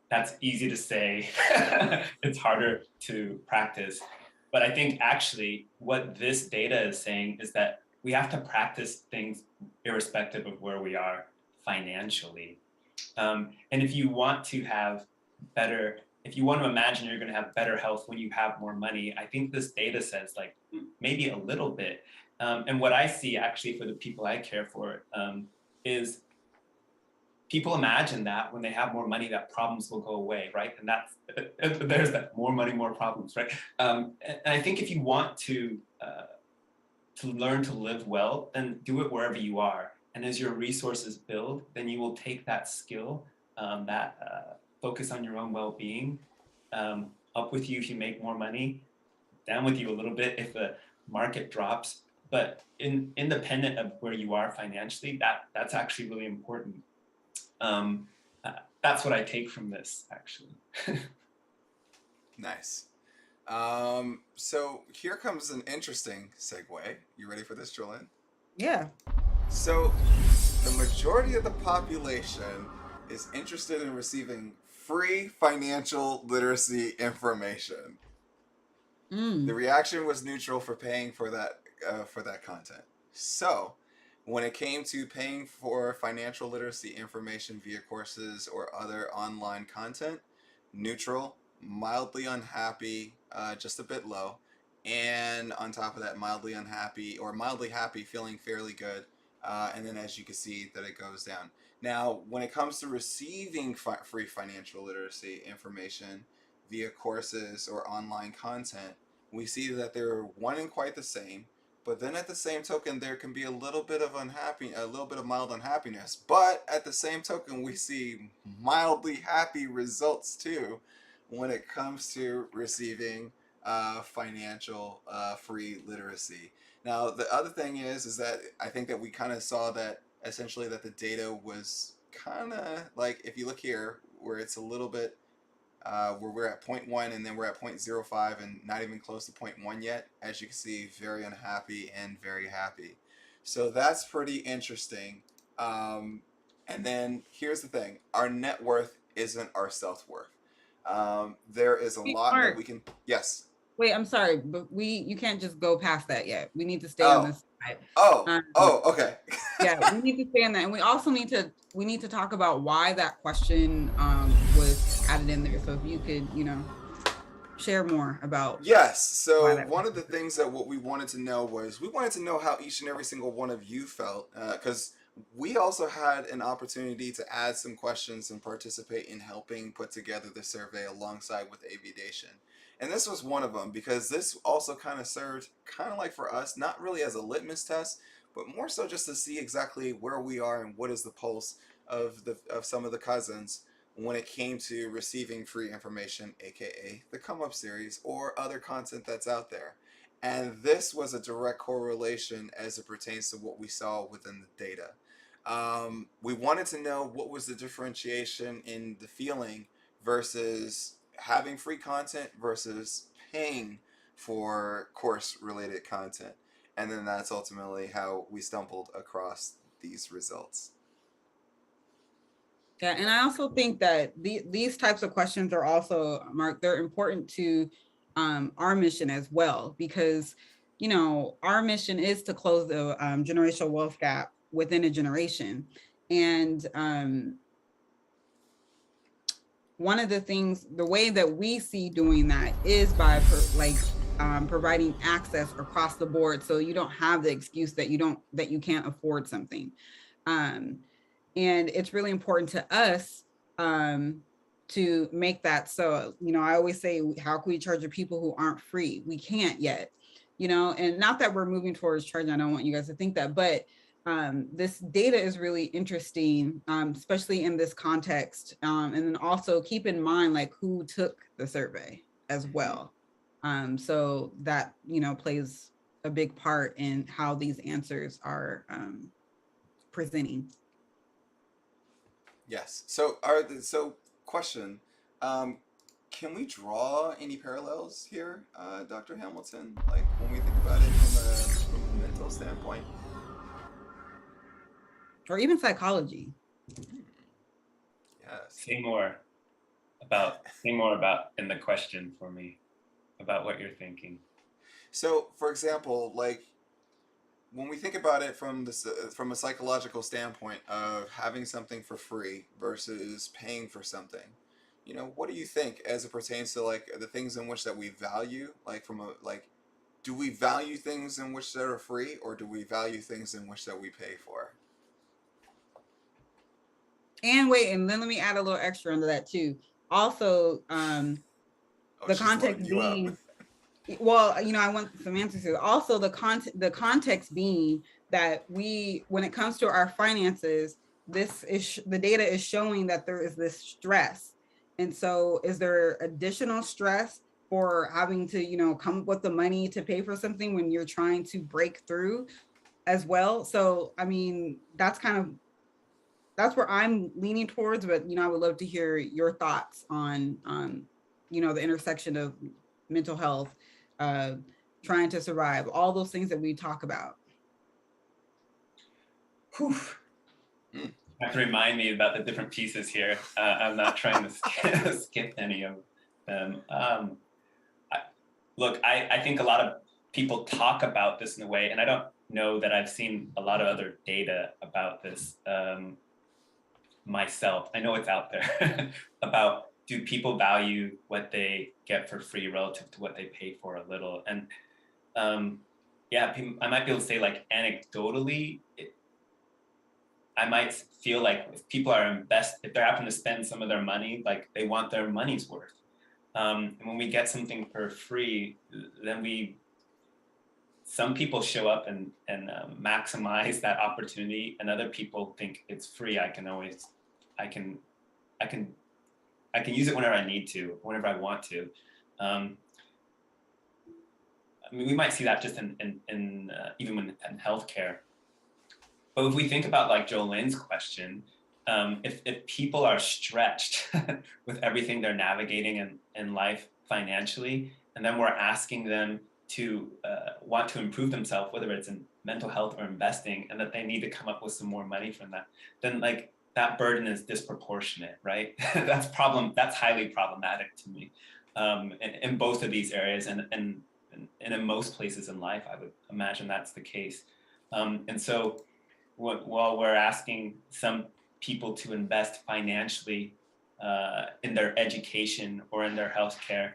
That's easy to say. It's harder to practice. But I think actually what this data is saying is that we have to practice things irrespective of where we are financially. And if you want to imagine you're going to have better health when you have more money, I think this data says like maybe a little bit. And what I see actually for the people I care for is people imagine that when they have more money, that problems will go away, right? And there's that more money, more problems, right? And I think if you want to learn to live well, then do it wherever you are. And as your resources build, then you will take that skill, that focus on your own well-being, up with you if you make more money, down with you a little bit if the market drops. But independent of where you are financially, that's actually really important. That's what I take from this, actually. Nice. So here comes an interesting segue. You ready for this, Jolyn? Yeah. So the majority of the population is interested in receiving free financial literacy information. The reaction was neutral for paying for that content. So when it came to paying for financial literacy information via courses or other online content, neutral, mildly unhappy, just a bit low, and on top of that, mildly unhappy or mildly happy, feeling fairly good, and then as you can see that it goes down. Now, when it comes to receiving free financial literacy information via courses or online content, we see that they're one and quite the same. But then at the same token, there can be a little bit of mild unhappiness. But at the same token, we see mildly happy results too when it comes to receiving financial free literacy. Now, the other thing is that I think that we kind of saw that essentially that the data was kind of like, if you look here, where it's a little bit where we're at 0.1 and then we're at 0.05 and not even close to 0.1 yet. As you can see, very unhappy and very happy. So that's pretty interesting. And then here's the thing. Our net worth isn't our self-worth. There is a lot that we can... Yes. Wait, I'm sorry, but you can't just go past that yet. We need to stay on this side. Okay. Yeah, we need to stay on that. And we also need to talk about why that question was added in there. So if you could, share more about. Yes. So one of the things that what we wanted to know was we wanted to know how each and every single one of you felt, because we also had an opportunity to add some questions and participate in helping put together the survey alongside with Aviation. And this was one of them, because this also kind of served kind of like for us, not really as a litmus test, but more so just to see exactly where we are and what is the pulse of some of the cousins when it came to receiving free information, aka the Come Up series or other content that's out there. And this was a direct correlation as it pertains to what we saw within the data. We wanted to know what was the differentiation in the feeling versus having free content versus paying for course related content. And then that's ultimately how we stumbled across these results. Yeah, and I also think that these types of questions are also, Mark, they're important to our mission as well, because, you know, our mission is to close the generational wealth gap within a generation. And one of the things, the way that we see doing that is by providing access across the board, so you don't have the excuse that you can't afford something. And it's really important to us to make that so. You know, I always say, how can we charge the people who aren't free? We can't yet, you know, and not that we're moving towards charging. I don't want you guys to think that, but this data is really interesting, especially in this context. And then also keep in mind, like, who took the survey as well. So that, you know, plays a big part in how these answers are presenting. Yes. So, question. Can we draw any parallels here, Dr. Hamilton? Like when we think about it from a mental standpoint, or even psychology. yes. Say more about in the question for me about what you're thinking. So, for example, like when we think about it from from a psychological standpoint of having something for free versus paying for something, you know, what do you think as it pertains to like the things in which that we value? Like do we value things in which that are free, or do we value things in which that we pay for? And wait, and then let me add a little extra into that too. Also, the context being, well, you know, I want some answers to. Also, the context being that when it comes to our finances, the data is showing that there is this stress. And so is there additional stress for having to, you know, come up with the money to pay for something when you're trying to break through as well? So, I mean, that's where I'm leaning towards, but, you know, I would love to hear your thoughts on, you know, the intersection of mental health, trying to survive, all those things that we talk about. Whew. You have to remind me about the different pieces here. I'm not trying to skip any of them. Look, I think a lot of people talk about this in a way, and I don't know that I've seen a lot of other data about this myself. I know it's out there about, do people value what they get for free relative to what they pay for a little? And yeah, I might be able to say, like, anecdotally, I might feel like if people are if they're having to spend some of their money, like they want their money's worth. And when we get something for free, then some people show up and maximize that opportunity, and other people think it's free. I can use it whenever I need to, whenever I want to. I mean, we might see that just in even in healthcare. But if we think about like Jolynn's question, if people are stretched with everything they're navigating in life financially, and then we're asking them to want to improve themselves, whether it's in mental health or investing, and that they need to come up with some more money from that, then like that burden is disproportionate, right? That's highly problematic to me in both of these areas, and in most places in life, I would imagine that's the case. And so while we're asking some people to invest financially in their education or in their healthcare,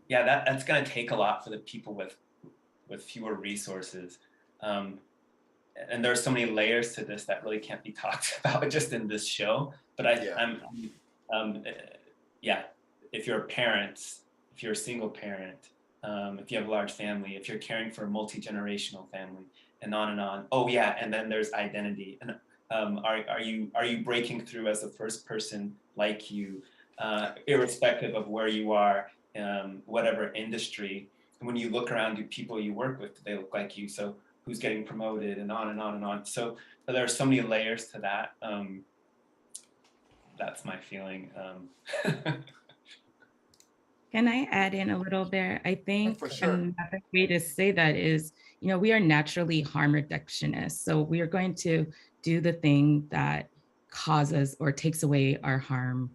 that's going to take a lot for the people with fewer resources. And there's so many layers to this that really can't be talked about just in this show. But if you're a parent, if you're a single parent, if you have a large family, if you're caring for a multi-generational family, and on and on. Oh yeah, and then there's identity. And are you breaking through as the first person like you, irrespective of where you are, whatever industry? when you look around, do people you work with, do they look like you? So who's getting promoted, and on and on and on. So there are so many layers to that. That's my feeling. Can I add in a little there? I think For sure. another way to say that is, we are naturally harm reductionists. So we are going to do the thing that causes or takes away our harm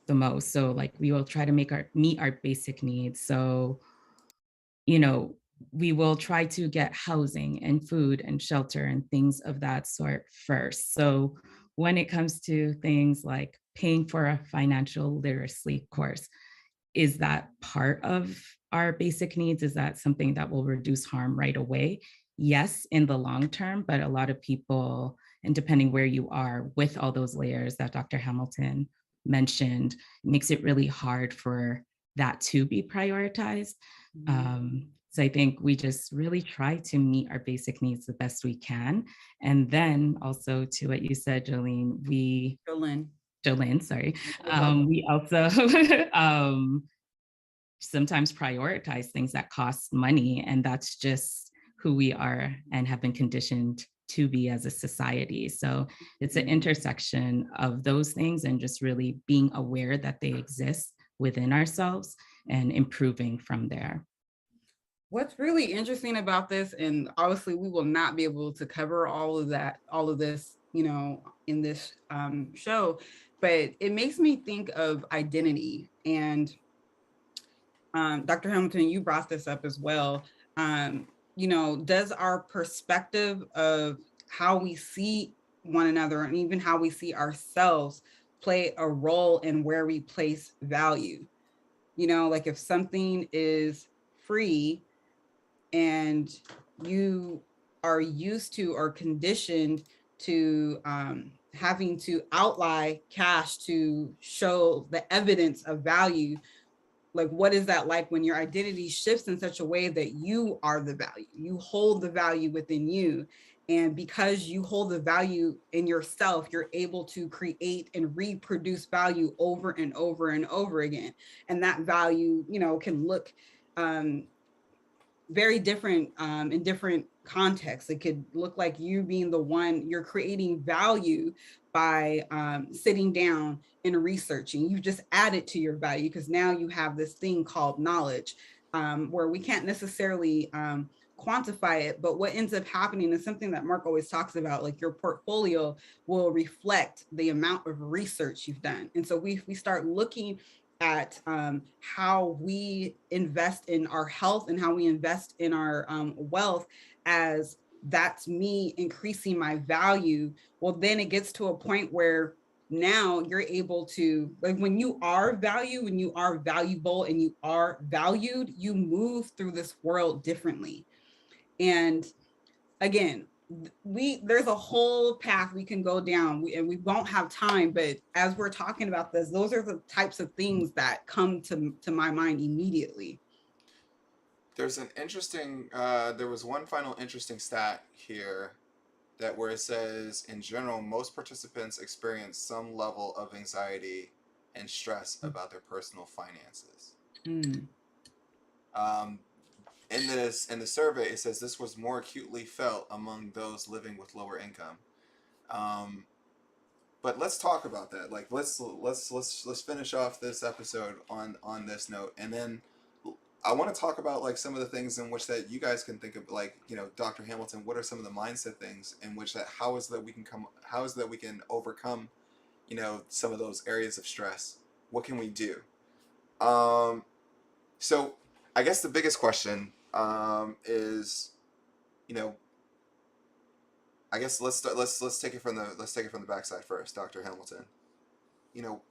the most. So like we will try to meet our basic needs. So, we will try to get housing and food and shelter and things of that sort first. So when it comes to things like paying for a financial literacy course, is that part of our basic needs? Is that something that will reduce harm right away? Yes, in the long term, but a lot of people, and depending where you are with all those layers that Dr. Hamilton mentioned, makes it really hard for that to be prioritized. So I think we just really try to meet our basic needs the best we can. And then also to what you said, Jolene, sorry. We also sometimes prioritize things that cost money, and that's just who we are and have been conditioned to be as a society. So it's an intersection of those things and just really being aware that they exist within ourselves and improving from there. What's really interesting about this, and obviously we will not be able to cover all of this, in this show, but it makes me think of identity. And Dr. Hamilton, you brought this up as well. Does our perspective of how we see one another and even how we see ourselves play a role in where we place value? Like if something is free and you are used to or conditioned to having to outlay cash to show the evidence of value, like what is that like when your identity shifts in such a way that you are the value, you hold the value within you, and because you hold the value in yourself, you're able to create and reproduce value over and over and over again. And that value can look very different in different contexts. It could look like you being the one, you're creating value by sitting down and researching. You just added to your value because now you have this thing called knowledge, where we can't necessarily quantify it, but what ends up happening is something that Mark always talks about, like your portfolio will reflect the amount of research you've done. And so we start looking at how we invest in our health and how we invest in our wealth as that's me increasing my value. Well, then it gets to a point where now you're able to, like when you are valued, when you are valuable and you are valued, you move through this world differently. And again, there's a whole path we can go down, and we won't have time, but as we're talking about this, those are the types of things that come to my mind immediately. There's an interesting, there was one final interesting stat here that where it says, in general, most participants experience some level of anxiety and stress about their personal finances. In the survey, it says this was more acutely felt among those living with lower income. But let's talk about that. Like let's finish off this episode on this note, and then I want to talk about like some of the things in which that you guys can think of, like, Dr. Hamilton, what are some of the mindset things in which that how is that we can overcome, some of those areas of stress? What can we do? So I guess the biggest question is, I guess let's take it from the backside first, Dr. Hamilton.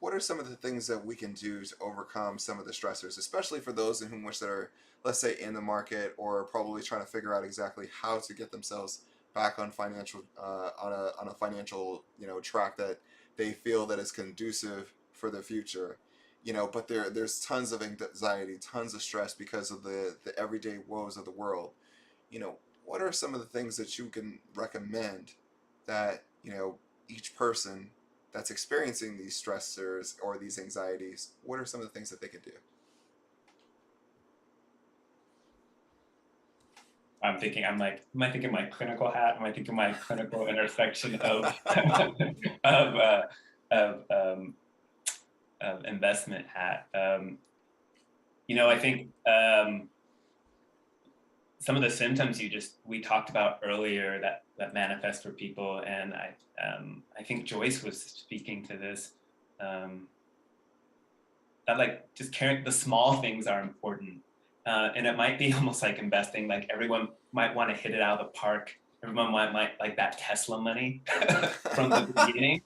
What are some of the things that we can do to overcome some of the stressors, especially for those in whom which that are, let's say, in the market or probably trying to figure out exactly how to get themselves back on financial on a financial track that they feel that is conducive for the future, but there's tons of anxiety, tons of stress because of the everyday woes of the world. What are some of the things that you can recommend that each person that's experiencing these stressors or these anxieties, what are some of the things that they could do? I'm thinking, am I thinking my clinical hat? Am I thinking my clinical intersection of of, uh, of, um, of investment hat? I think some of the symptoms we talked about earlier that manifest for people, and I think Joyce was speaking to this. That like just caring, the small things are important, and it might be almost like investing. Like everyone might want to hit it out of the park. Everyone might like that Tesla money from the beginning,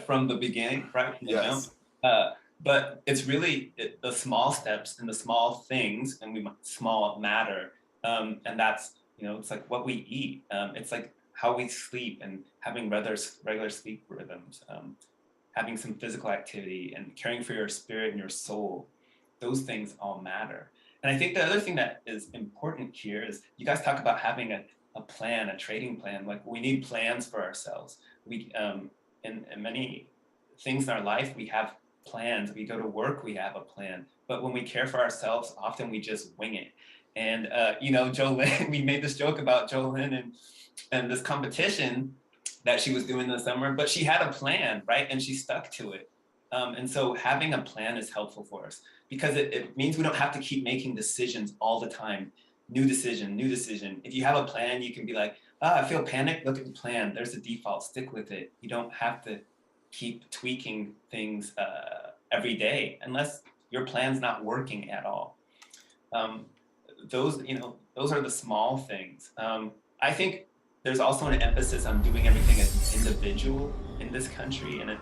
from the beginning, right from the jump. Yes. But it's really the small steps and the small things, and small matter, and that's it's like what we eat. It's like how we sleep and having regular sleep rhythms. Having some physical activity and caring for your spirit and your soul, those things all matter. And I think the other thing that is important here is you guys talk about having a plan, a trading plan. Like we need plans for ourselves. We in many things in our life, we have plans. We go to work, we have a plan. But when we care for ourselves, often we just wing it. And Jolynn, we made this joke about Jolynn and this competition that she was doing this summer, but she had a plan, right? And she stuck to it. And so having a plan is helpful for us because it means we don't have to keep making decisions all the time. New decision. If you have a plan, you can be like, I feel panicked, look at the plan. There's a default, stick with it. You don't have to keep tweaking things every day unless your plan's not working at all. Those are the small things. I think there's also an emphasis on doing everything as an individual in this country and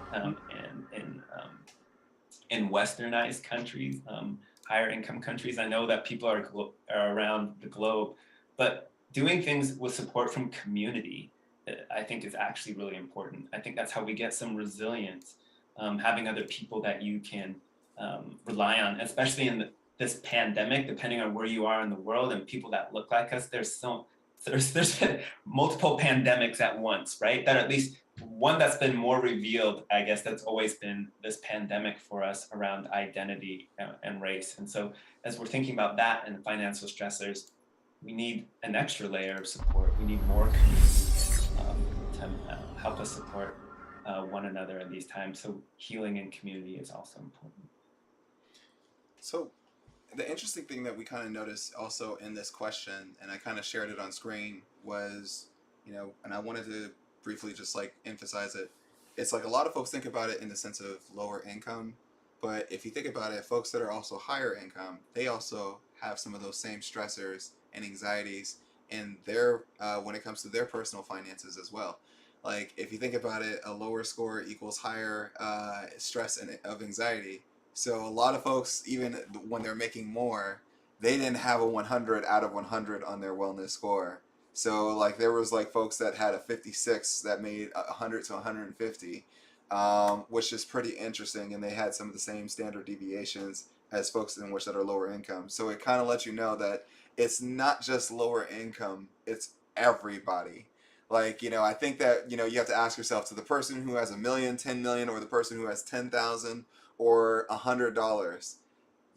in westernized countries, higher income countries. I know that people are around the globe, but doing things with support from community, I think is actually really important. I think that's how we get some resilience, having other people that you can rely on, especially in this pandemic, depending on where you are in the world and people that look like us. There's been multiple pandemics at once, right? That at least one that's been more revealed, I guess, that's always been this pandemic for us around identity and race. And so as we're thinking about that and financial stressors, we need an extra layer of support. We need more community to help us support one another in these times. So healing in community is also important. So the interesting thing that we kind of noticed also in this question, and I kind of shared it on screen, was, and I wanted to briefly just like emphasize it. It's like a lot of folks think about it in the sense of lower income, but if you think about it, folks that are also higher income, they also have some of those same stressors and anxieties in their when it comes to their personal finances as well. Like if you think about it, a lower score equals higher stress and of anxiety. So a lot of folks, even when they're making more, they didn't have a 100 out of 100 on their wellness score. So like there was like folks that had a 56 that made 100 to 150, which is pretty interesting. And they had some of the same standard deviations as folks in which that are lower income. So it kind of lets you know that it's not just lower income, it's everybody. Like, I think that, you have to ask yourself, to the person who has $1 million, 10 million, or the person who has 10,000 or $100,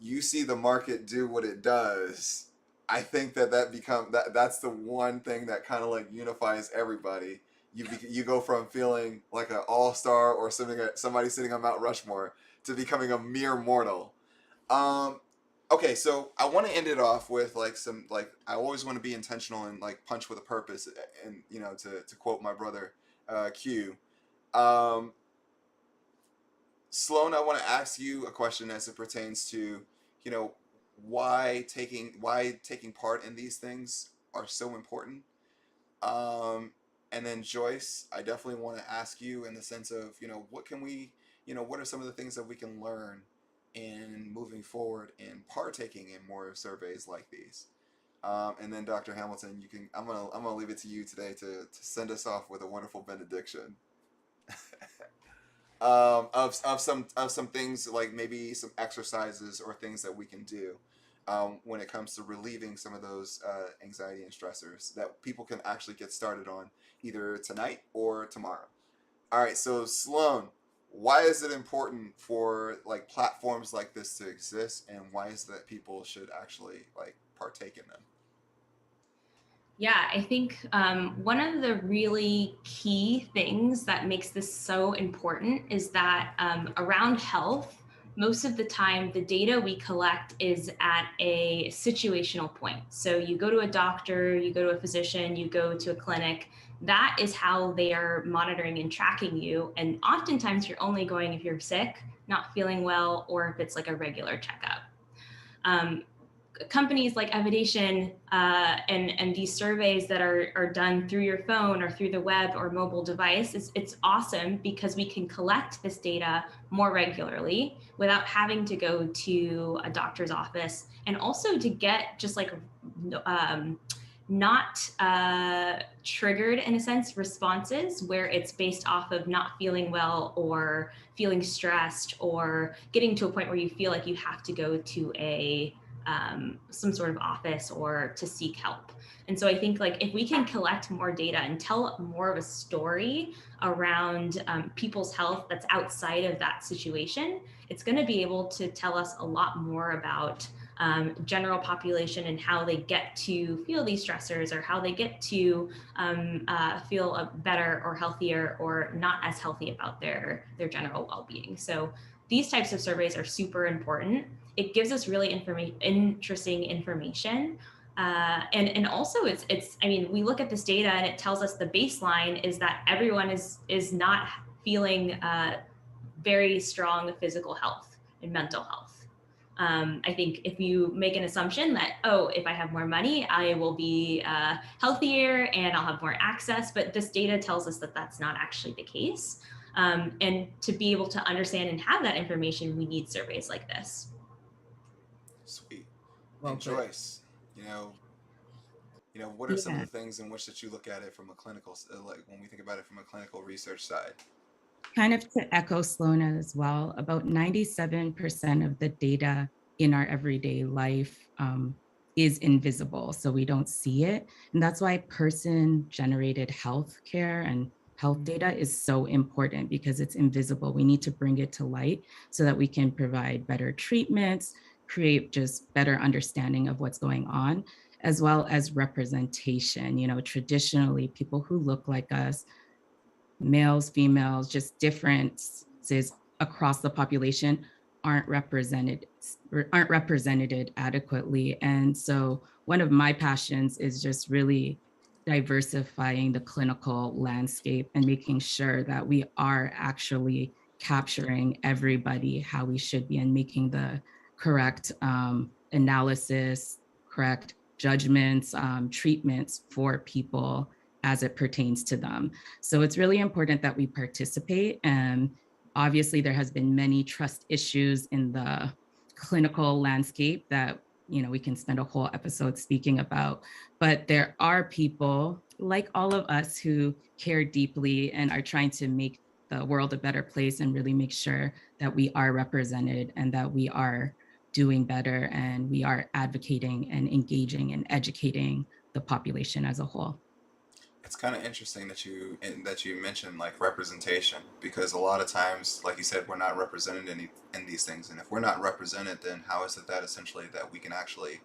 you see the market do what it does. I think that's the one thing that kind of like unifies everybody. You go from feeling like an all-star or somebody sitting on Mount Rushmore to becoming a mere mortal. Okay, so I want to end it off with like some, like, I always want to be intentional and like punch with a purpose, and to quote my brother Q. Sloan, I want to ask you a question as it pertains to, why taking part in these things are so important. And then Joyce, I definitely want to ask you in the sense of, what can we, what are some of the things that we can learn in moving forward in partaking in more surveys like these. And then Dr. Hamilton, I'm gonna leave it to you today to send us off with a wonderful benediction. Of some things, like maybe some exercises or things that we can do when it comes to relieving some of those anxiety and stressors that people can actually get started on either tonight or tomorrow. All right, so Sloan, why is it important for like platforms like this to exist, and why is it that people should actually like partake in them? Yeah, I think one of the really key things that makes this so important is that around health, most of the time, the data we collect is at a situational point. So you go to a doctor, you go to a physician, you go to a clinic. That is how they are monitoring and tracking you. And oftentimes, you're only going if you're sick, not feeling well, or if it's like a regular checkup. Um, Companies like Evidation and these surveys that are done through your phone or through the web or mobile device, it's awesome because we can collect this data more regularly without having to go to a doctor's office, and also to get just like not triggered, in a sense, responses where it's based off of not feeling well or feeling stressed or getting to a point where you feel like you have to go to some sort of office or to seek help. And so I think like if we can collect more data and tell more of a story around people's health that's outside of that situation, it's going to be able to tell us a lot more about general population and how they get to feel these stressors, or how they get to feel better or healthier or not as healthy about their general well-being. So these types of surveys are super important. It gives us really interesting information. And also it's, I mean, we look at this data and it tells us the baseline is that everyone is not feeling very strong physical health and mental health. I think if you make an assumption that, oh, if I have more money, I will be healthier and I'll have more access, but this data tells us that that's not actually the case. And to be able to understand and have that information, we need surveys like this. Sweet. Well And put. Joyce, what are some of Yeah. the things in which that you look at it from a clinical, like when we think about it from a clinical research side? Kind of to echo Sloan as well, about 97% of the data in our everyday life is invisible, so we don't see it. And that's why person-generated healthcare and health data is so important, because it's invisible. We need to bring it to light so that we can provide better treatments, create just better understanding of what's going on, as well as representation. Traditionally, people who look like us, males, females, just differences across the population aren't represented adequately. And so one of my passions is just really diversifying the clinical landscape and making sure that we are actually capturing everybody how we should be, and making the correct analysis, correct judgments, treatments for people as it pertains to them. So it's really important that we participate. And obviously there has been many trust issues in the clinical landscape that we can spend a whole episode speaking about. But there are people like all of us who care deeply and are trying to make the world a better place, and really make sure that we are represented and that we are doing better, and we are advocating and engaging and educating the population as a whole. It's kind of interesting that you mentioned like representation, because a lot of times, like you said, we're not represented in these things, and if we're not represented, then how is it that essentially that we can actually,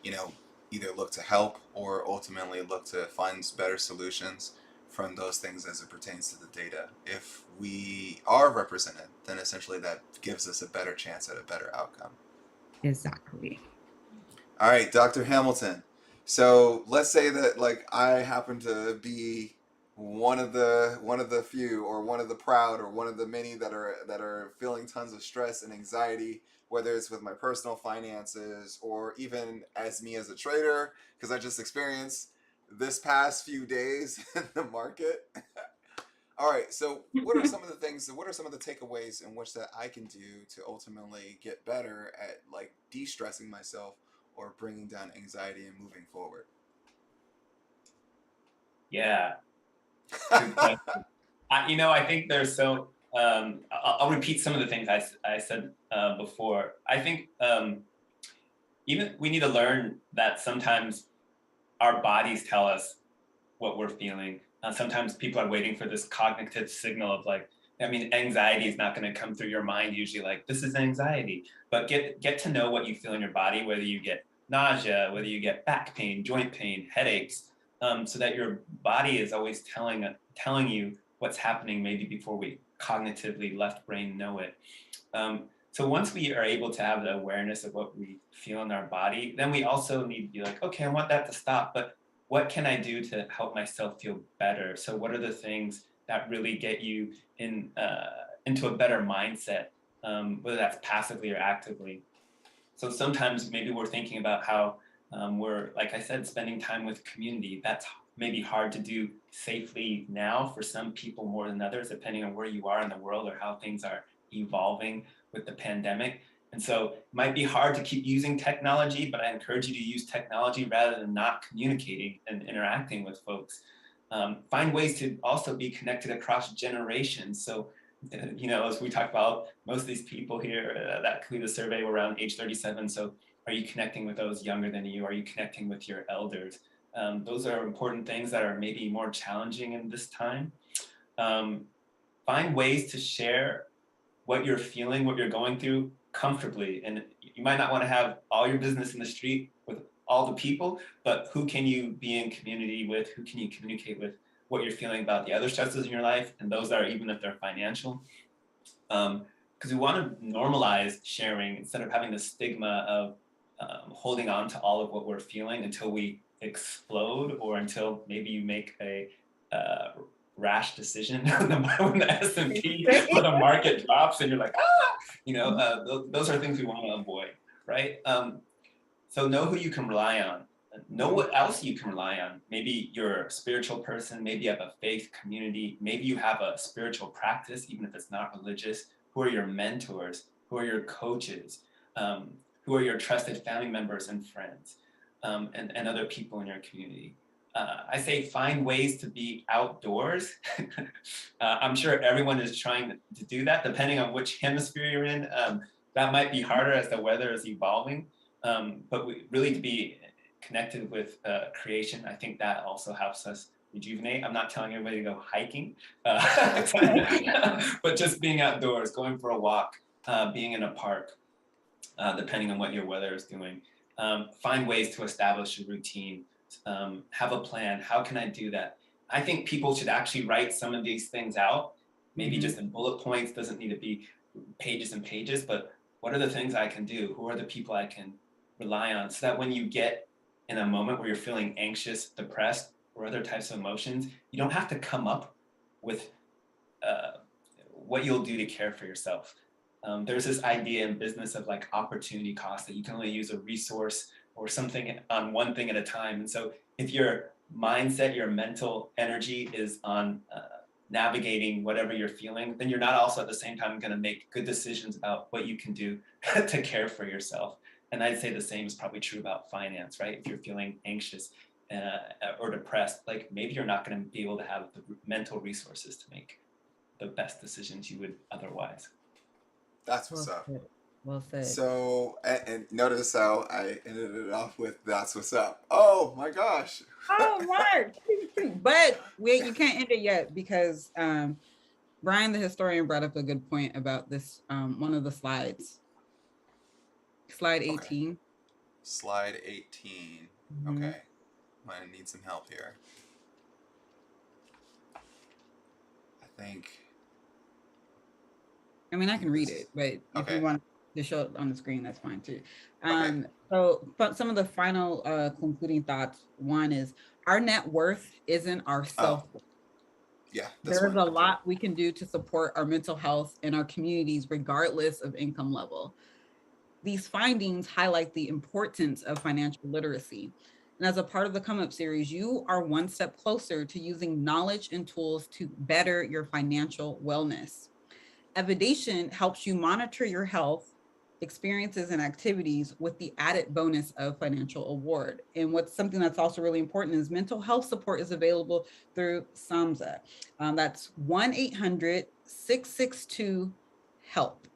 either look to help or ultimately look to find better solutions from those things as it pertains to the data? If we are represented, then essentially that gives us a better chance at a better outcome. Exactly. All right, Dr. Hamilton. So let's say that like I happen to be one of the few, or one of the proud, or one of the many that are feeling tons of stress and anxiety, whether it's with my personal finances or even as me as a trader, because I just experienced this past few days in the market. All right, so what are some of the things, what are some of the takeaways in which that I can do to ultimately get better at like de-stressing myself or bringing down anxiety and moving forward? Yeah, good question. I think there's I'll repeat some of the things I said before. I think even we need to learn that sometimes our bodies tell us what we're feeling. Sometimes people are waiting for this cognitive signal of like, anxiety is not going to come through your mind usually like, this is anxiety. But get to know what you feel in your body, whether you get nausea, whether you get back pain, joint pain, headaches. so that your body is always telling you what's happening maybe before we cognitively left brain know it. So once we are able to have the awareness of what we feel in our body, then we also need to be like, okay, I want that to stop, but what can I do to help myself feel better? So what are the things that really get you into a better mindset, whether that's passively or actively? So sometimes maybe we're thinking about how we're, like I said, spending time with community. That's maybe hard to do safely now for some people more than others, depending on where you are in the world or how things are evolving with the pandemic. And so it might be hard to keep using technology, but I encourage you to use technology rather than not communicating and interacting with folks. Find ways to also be connected across generations. So, as we talked about, most of these people here that complete the survey were around age 37. So are you connecting with those younger than you? Are you connecting with your elders? Those are important things that are maybe more challenging in this time. Find ways to share what you're feeling, what you're going through comfortably. And you might not want to have all your business in the street with all the people, but who can you be in community with? Who can you communicate with what you're feeling about the other stresses in your life? And those are, even if they're financial. Because we want to normalize sharing instead of having the stigma of holding on to all of what we're feeling until we explode, or until maybe you make a rash decision when the S&P or the market drops and you're like, those are things we want to avoid, right? So know who you can rely on. Know what else you can rely on. Maybe you're a spiritual person, maybe you have a faith community, maybe you have a spiritual practice, even if it's not religious. Who are your mentors? Who are your coaches? Who are your trusted family members and friends, and other people in your community? I say find ways to be outdoors. I'm sure everyone is trying to do that, depending on which hemisphere you're in. That might be harder as the weather is evolving, but really to be connected with creation, I think that also helps us rejuvenate. I'm not telling everybody to go hiking, but just being outdoors, going for a walk, being in a park, depending on what your weather is doing. Find ways to establish a routine. Have a plan. How can I do that? I think people should actually write some of these things out, maybe just in bullet points, doesn't need to be pages and pages, but what are the things I can do? Who are the people I can rely on? So that when you get in a moment where you're feeling anxious, depressed, or other types of emotions, you don't have to come up with what you'll do to care for yourself. There's this idea in business of like opportunity cost, that you can only use a resource or something on one thing at a time. And so if your mindset, your mental energy is on navigating whatever you're feeling, then you're not also at the same time going to make good decisions about what you can do to care for yourself. And I'd say the same is probably true about finance, right? If you're feeling anxious or depressed, like maybe you're not going to be able to have the mental resources to make the best decisions you would otherwise. That's what's up. Well said. So, and notice how I ended it off with "That's what's up." Oh my gosh! Oh, Mark. But wait, you can't end it yet, because Brian, the historian, brought up a good point about this. One of the slides, slide 18. Okay. Slide 18. Okay, I need some help here. I mean, I can read it, but if you want to show it on the screen, that's fine too. So some of the final concluding thoughts. One is, our net worth isn't our self-worth. Yeah, there's a lot we can do to support our mental health in our communities, regardless of income level. These findings highlight the importance of financial literacy. And as a part of the Come Up series, you are one step closer to using knowledge and tools to better your financial wellness. Evidation helps you monitor your health, experiences, and activities with the added bonus of financial award. And what's something that's also really important is mental health support is available through SAMHSA. That's 1-800-662-HELP.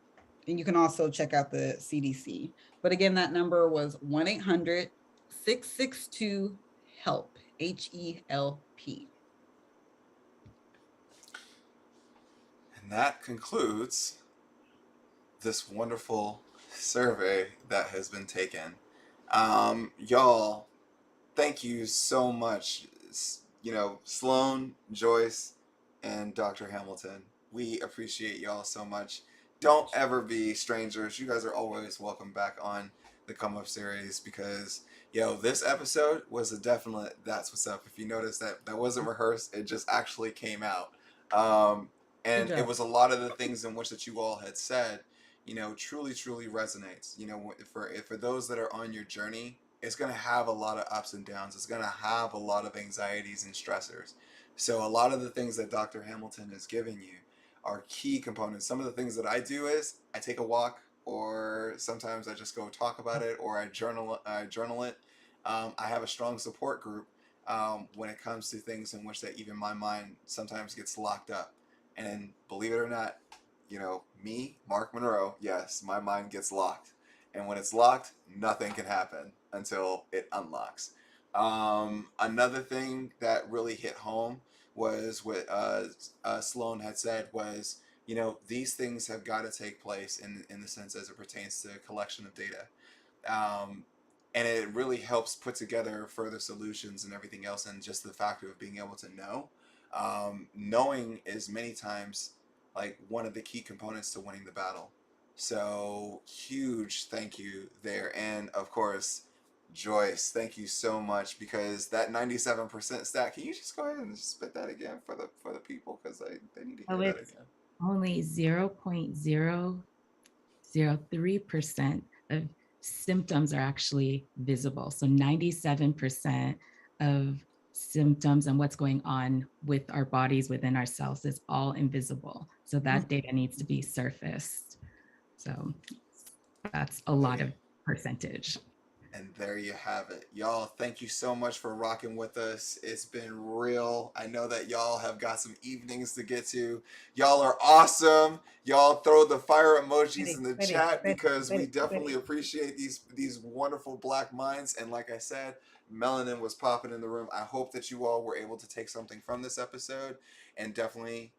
And you can also check out the CDC. But again, that number was 1-800-662-HELP, HELP. And that concludes this wonderful survey that has been taken. Y'all, thank you so much. Sloan, Joyce, and Dr. Hamilton, we appreciate y'all so much. Don't ever be strangers. You guys are always welcome back on the Come Up series because, this episode was a definite that's what's up. If you notice that wasn't rehearsed, it just actually came out. And it was a lot of the things in which that you all had said, truly, truly resonates. For those that are on your journey, it's going to have a lot of ups and downs. It's going to have a lot of anxieties and stressors. So a lot of the things that Dr. Hamilton has given you are key components. Some of the things that I do is I take a walk, or sometimes I just go talk about it, or I journal it. I have a strong support group when it comes to things in which that even my mind sometimes gets locked up. And believe it or not, me, Mark Monroe, yes, my mind gets locked. And when it's locked, nothing can happen until it unlocks. Another thing that really hit home was what Sloan had said was, these things have got to take place in the sense as it pertains to collection of data. And it really helps put together further solutions and everything else, and just the factor of being able to know. Knowing is many times like one of the key components to winning the battle. So huge thank you there. And of course, Joyce, thank you so much, because that 97% stat, can you just go ahead and spit that again for the people, because they need to hear that again. Only 0.003% of symptoms are actually visible. So 97% of symptoms and what's going on with our bodies, within ourselves, is all invisible. So that data needs to be surfaced. So that's a lot of percentage. And there you have it. Y'all, thank you so much for rocking with us. It's been real. I know that y'all have got some evenings to get to. Y'all are awesome. Y'all throw the fire emojis in the chat, because we definitely appreciate these wonderful black minds. And like I said, melanin was popping in the room. I hope that you all were able to take something from this episode. And definitely,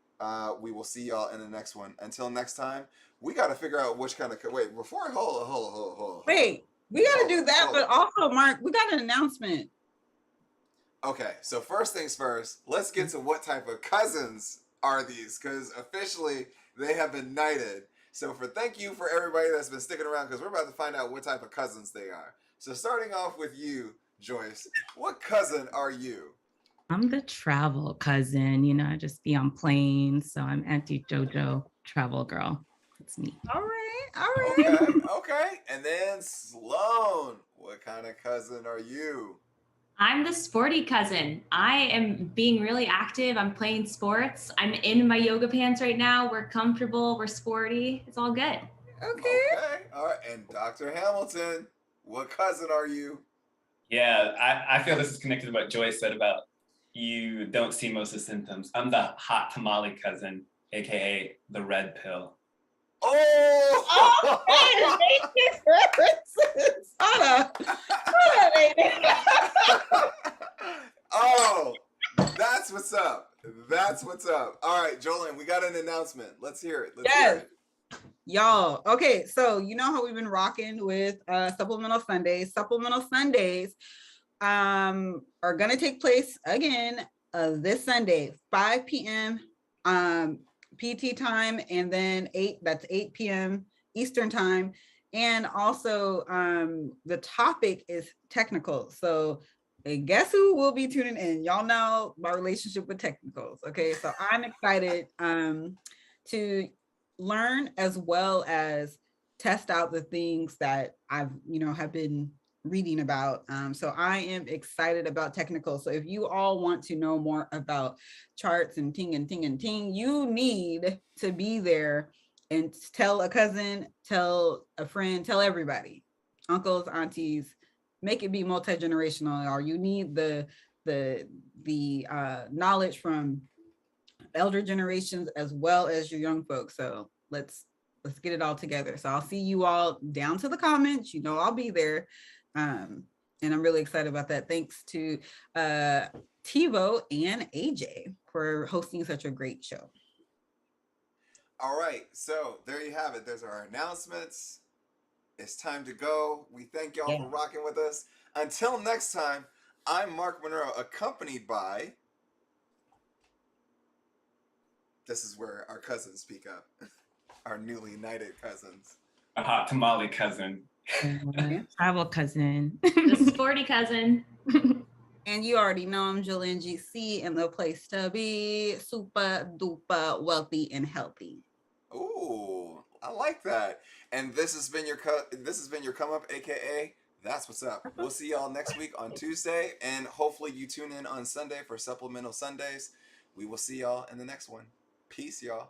we will see y'all in the next one. Until next time, we got to figure out which kind of... Wait, before... Hold on. Wait. We got to do that, but also, Mark, we got an announcement. Okay, so first things first, let's get to what type of cousins are these, because officially they have been knighted. So thank you for everybody that's been sticking around, because we're about to find out what type of cousins they are. So starting off with you, Joyce, what cousin are you? I'm the travel cousin. I just be on planes. So I'm Auntie JoJo, travel girl. That's me. All right. Okay. And then Sloan, what kind of cousin are you? I'm the sporty cousin. I am being really active. I'm playing sports. I'm in my yoga pants right now. We're comfortable. We're sporty. It's all good. Okay. All right. And Dr. Hamilton, what cousin are you? Yeah, I feel this is connected to what Joyce said about you don't see most of the symptoms. I'm the hot tamale cousin, aka the red pill. Oh! Oh, that's what's up. All right, Jolene, we got an announcement. Let's hear it. Yes. Y'all, okay, so you know how we've been rocking with Supplemental Sundays. Supplemental Sundays are gonna take place again this Sunday, 5 p.m. PT time, and then 8 p.m. Eastern time. And also the topic is technical. So guess who will be tuning in? Y'all know my relationship with technicals. Okay, so I'm excited to learn as well as test out the things that I've have been reading about. So I am excited about technical. So if you all want to know more about charts and ting, you need to be there and tell a cousin, tell a friend, tell everybody, uncles, aunties, make it be multi-generational. Or you need the knowledge from elder generations as well as your young folks. So let's get it all together. So I'll see you all down to the comments. I'll be there. And I'm really excited about that. Thanks to TiVo and AJ for hosting such a great show. All right, so there you have it. There's our announcements. It's time to go. We thank y'all for rocking with us. Until next time, I'm Mark Monroe, accompanied by. This is where our cousins speak up. Our newly united cousins. A hot tamale cousin. Travel cousin. The Sporty Cousin. And you already know I'm jolyngc, and the place to be super duper wealthy and healthy. Ooh, I like that. And this has been your come up, aka That's What's Up. We'll see y'all next week on Tuesday, and hopefully you tune in on Sunday for Supplemental Sundays. We will see y'all in the next one. Peace, y'all.